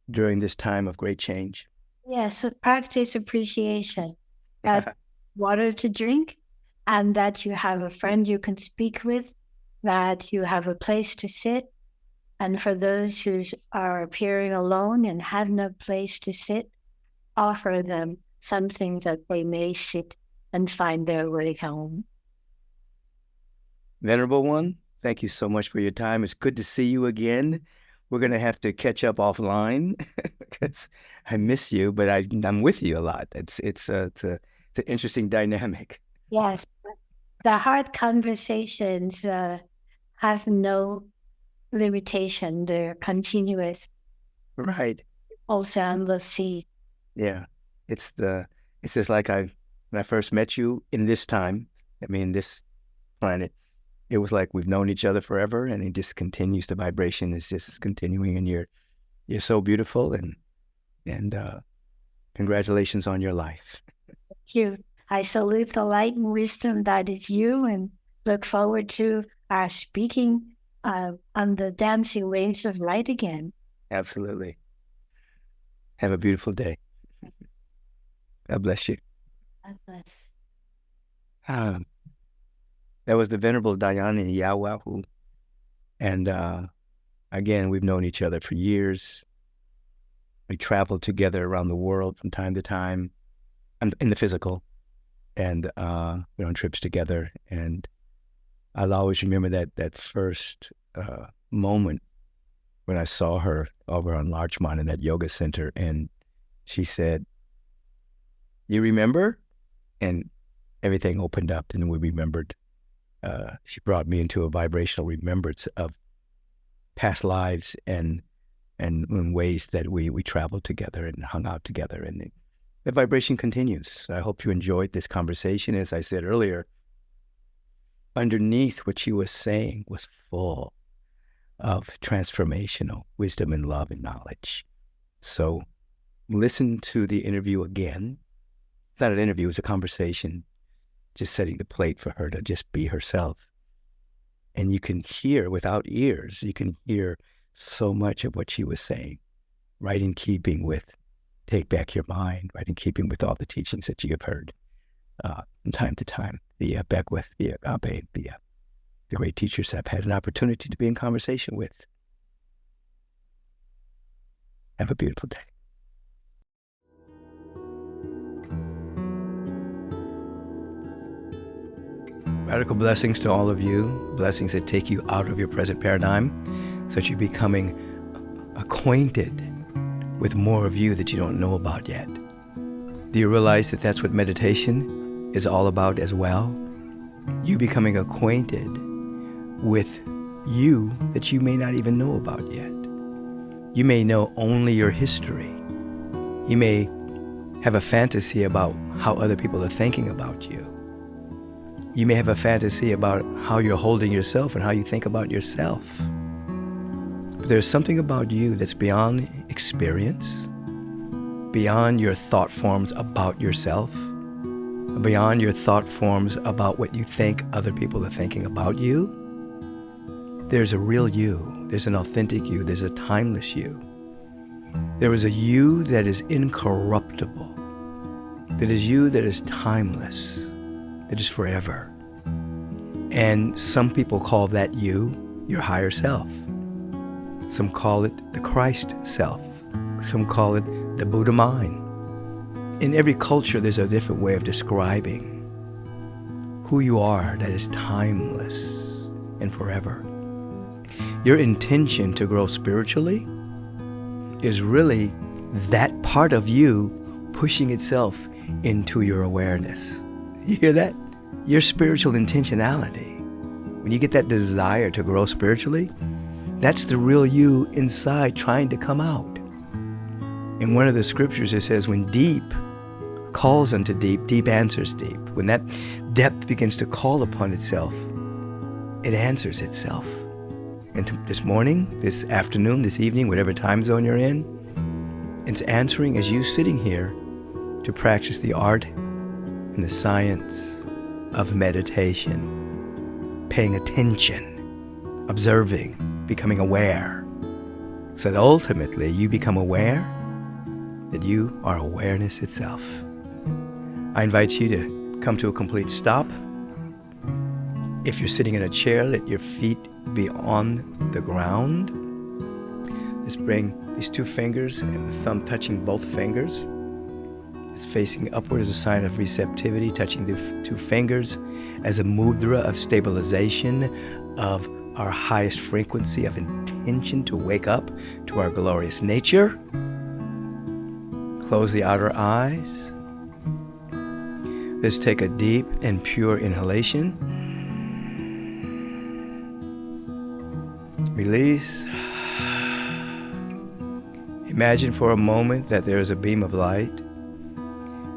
during this time of great change? Yes, so practice appreciation. That water to drink, and that you have a friend you can speak with, that you have a place to sit. And for those who are appearing alone and have no place to sit, offer them something that they may sit and find their way home. Venerable One, thank you so much for your time. It's good to see you again. We're going to have to catch up offline because I miss you, but I'm with you a lot. It's an interesting dynamic. Yes, the heart conversations have no limitation. They're continuous. Right. Also on the sea. Yeah. It's just like when I first met you in this time, this planet, it was like we've known each other forever, and it just continues. The vibration is just continuing, and you're so beautiful, and congratulations on your life. Thank you. I salute the light and wisdom that is you, and look forward to our speaking on the dancing waves of light again. Absolutely. Have a beautiful day. God bless you. God bless. That was the Venerable Dhyani Ywahoo. And again, we've known each other for years. We traveled together around the world from time to time in the physical, and we're on trips together. And I'll always remember that first moment when I saw her over on Larchmont in that yoga center, and she said, "You remember?" And everything opened up, and we remembered. She brought me into a vibrational remembrance of past lives and in ways that we traveled together and hung out together, and the vibration continues. I hope you enjoyed this conversation. As I said earlier, underneath what she was saying was full of transformational wisdom and love and knowledge. So listen to the interview again. It's not an interview, it's a conversation, just setting the plate for her to just be herself. And you can hear, without ears, you can hear so much of what she was saying, right in keeping with Take Back Your Mind, right in keeping with all the teachings that you have heard from time to time, via Beckwith, via Abe, via the great teachers I've had an opportunity to be in conversation with. Have a beautiful day. Radical blessings to all of you, blessings that take you out of your present paradigm so that you're becoming acquainted with more of you that you don't know about yet. Do you realize that that's what meditation is all about as well? You becoming acquainted with you that you may not even know about yet. You may know only your history. You may have a fantasy about how other people are thinking about you. You may have a fantasy about how you're holding yourself and how you think about yourself. But there's something about you that's beyond experience, beyond your thought forms about yourself, beyond your thought forms about what you think other people are thinking about you. There's a real you. There's an authentic you. There's a timeless you. There is a you that is incorruptible. That is you that is timeless. That is forever. And some people call that you your higher self. Some call it the Christ self. Some call it the Buddha mind. In every culture, there's a different way of describing who you are that is timeless and forever. Your intention to grow spiritually is really that part of you pushing itself into your awareness. You hear that? Your spiritual intentionality. When you get that desire to grow spiritually, that's the real you inside trying to come out. In one of the scriptures, it says, when deep calls unto deep, deep answers deep. When that depth begins to call upon itself, it answers itself. And this morning, this afternoon, this evening, whatever time zone you're in, it's answering as you sitting here to practice the art and the science of meditation, paying attention, observing, becoming aware, so that ultimately you become aware that you are awareness itself. I invite you to come to a complete stop. If you're sitting in a chair, let your feet be on the ground. Let's bring these two fingers and the thumb touching both fingers. It's facing upward as a sign of receptivity, touching the two fingers as a mudra of stabilization of our highest frequency of intention to wake up to our glorious nature. Close the outer eyes. Let's take a deep and pure inhalation. Release. Imagine for a moment that there is a beam of light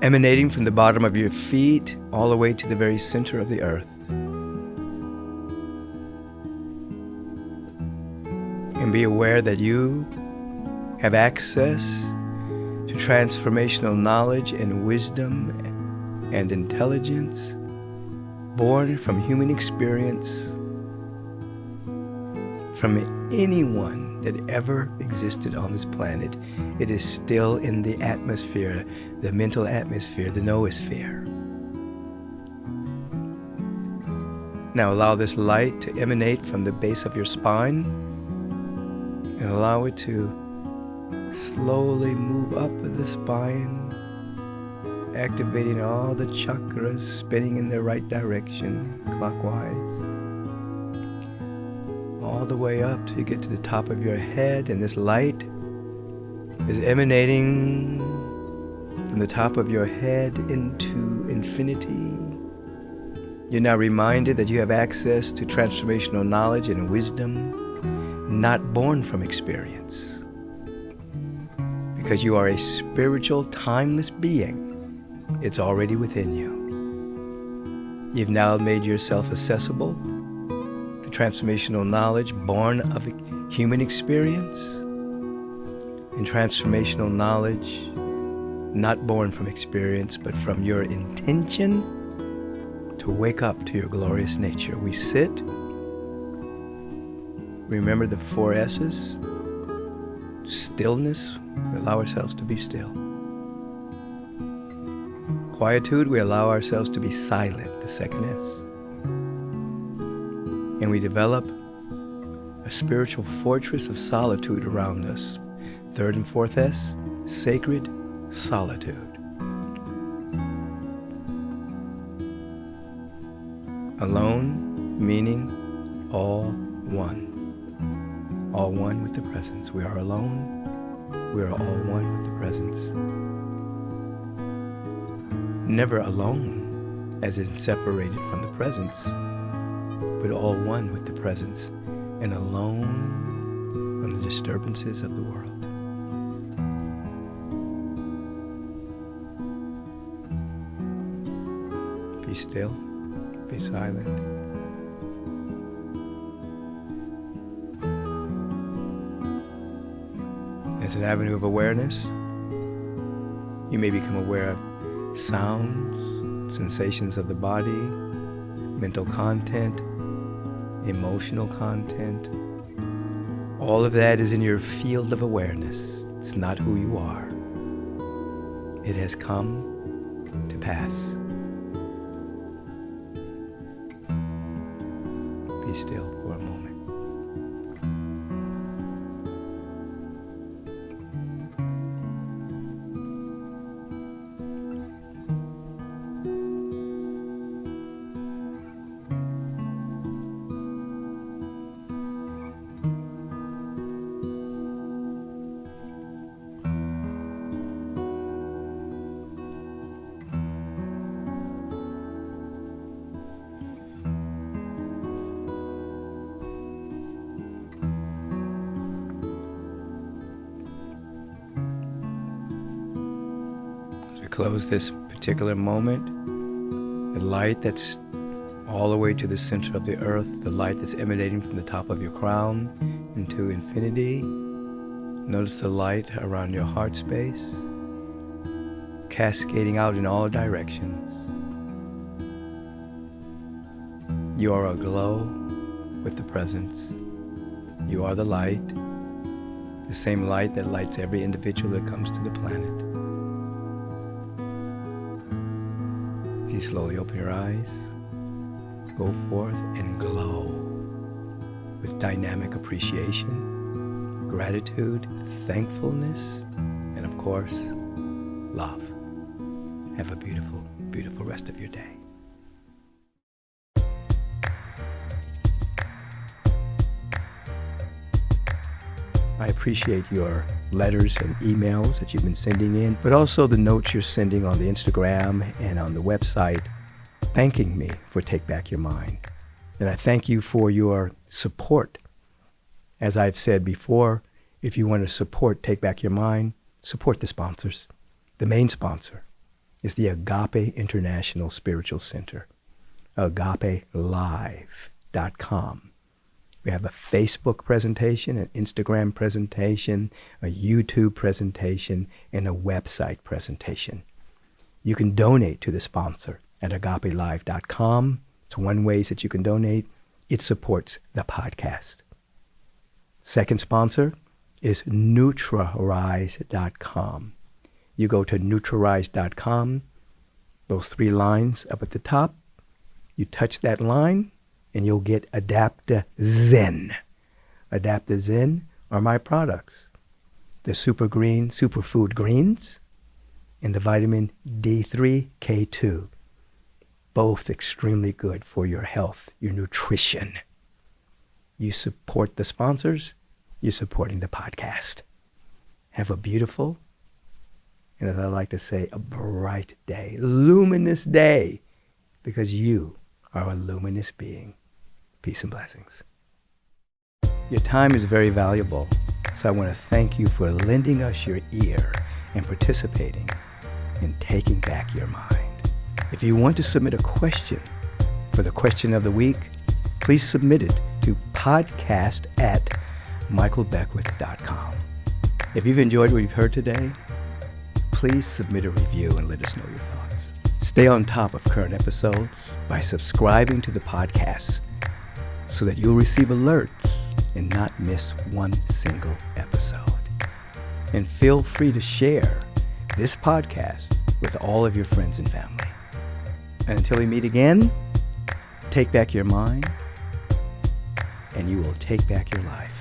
emanating from the bottom of your feet all the way to the very center of the earth. And be aware that you have access to transformational knowledge and wisdom and intelligence born from human experience, from anyone that ever existed on this planet. It is still in the atmosphere, the mental atmosphere, the noosphere. Now allow this light to emanate from the base of your spine and allow it to slowly move up the spine, activating all the chakras, spinning in the right direction, clockwise. All the way up till you get to the top of your head, and this light is emanating from the top of your head into infinity. You're now reminded that you have access to transformational knowledge and wisdom, not born from experience. Because you are a spiritual, timeless being, it's already within you. You've now made yourself accessible to transformational knowledge born of human experience, and transformational knowledge not born from experience, but from your intention to wake up to your glorious nature. We sit, remember the 4 S's, stillness, we allow ourselves to be still. Quietude, we allow ourselves to be silent, the 2nd S. And we develop a spiritual fortress of solitude around us. 3rd and 4th S, sacred solitude. Alone, meaning all one. All one with the presence. We are alone. We are all one with the presence. Never alone, as in separated from the presence, but all one with the presence and alone from the disturbances of the world. Be still, be silent. As an avenue of awareness, you may become aware of sounds, sensations of the body, mental content, emotional content. All of that is in your field of awareness. It's not who you are. It has come to pass. Be still for a moment. close this particular moment, the light that's all the way to the center of the earth, the light that's emanating from the top of your crown into infinity. Notice the light around your heart space, cascading out in all directions. You are aglow with the presence. You are the light, the same light that lights every individual that comes to the planet. As you slowly open your eyes, go forth and glow with dynamic appreciation, gratitude, thankfulness, and of course, love. Have a beautiful, beautiful rest of your day. I appreciate your letters and emails that you've been sending in, but also the notes you're sending on the Instagram and on the website, thanking me for Take Back Your Mind. And I thank you for your support. As I've said before, if you want to support Take Back Your Mind, support the sponsors. The main sponsor is the Agape International Spiritual Center, agapelive.com. We have a Facebook presentation, an Instagram presentation, a YouTube presentation, and a website presentation. You can donate to the sponsor at agapelive.com. It's one way that you can donate. It supports the podcast. Second sponsor is Nutrarise.com. You go to Nutrarise.com, those 3 lines up at the top, you touch that line, and you'll get Adapta-Zen. Adapta-Zen are my products. The Super Green Superfood Greens and the vitamin D3, K2. Both extremely good for your health, your nutrition. You support the sponsors, you're supporting the podcast. Have a beautiful, and as I like to say, a bright day, luminous day, because you are a luminous being. Peace and blessings. Your time is very valuable, so I want to thank you for lending us your ear and participating in taking back your mind. If you want to submit a question for the question of the week, please submit it to podcast@michaelbeckwith.com. If you've enjoyed what you've heard today, please submit a review and let us know your thoughts. Stay on top of current episodes by subscribing to the podcast so that you'll receive alerts and not miss one single episode. And feel free to share this podcast with all of your friends and family. And until we meet again, take back your mind, and you will take back your life.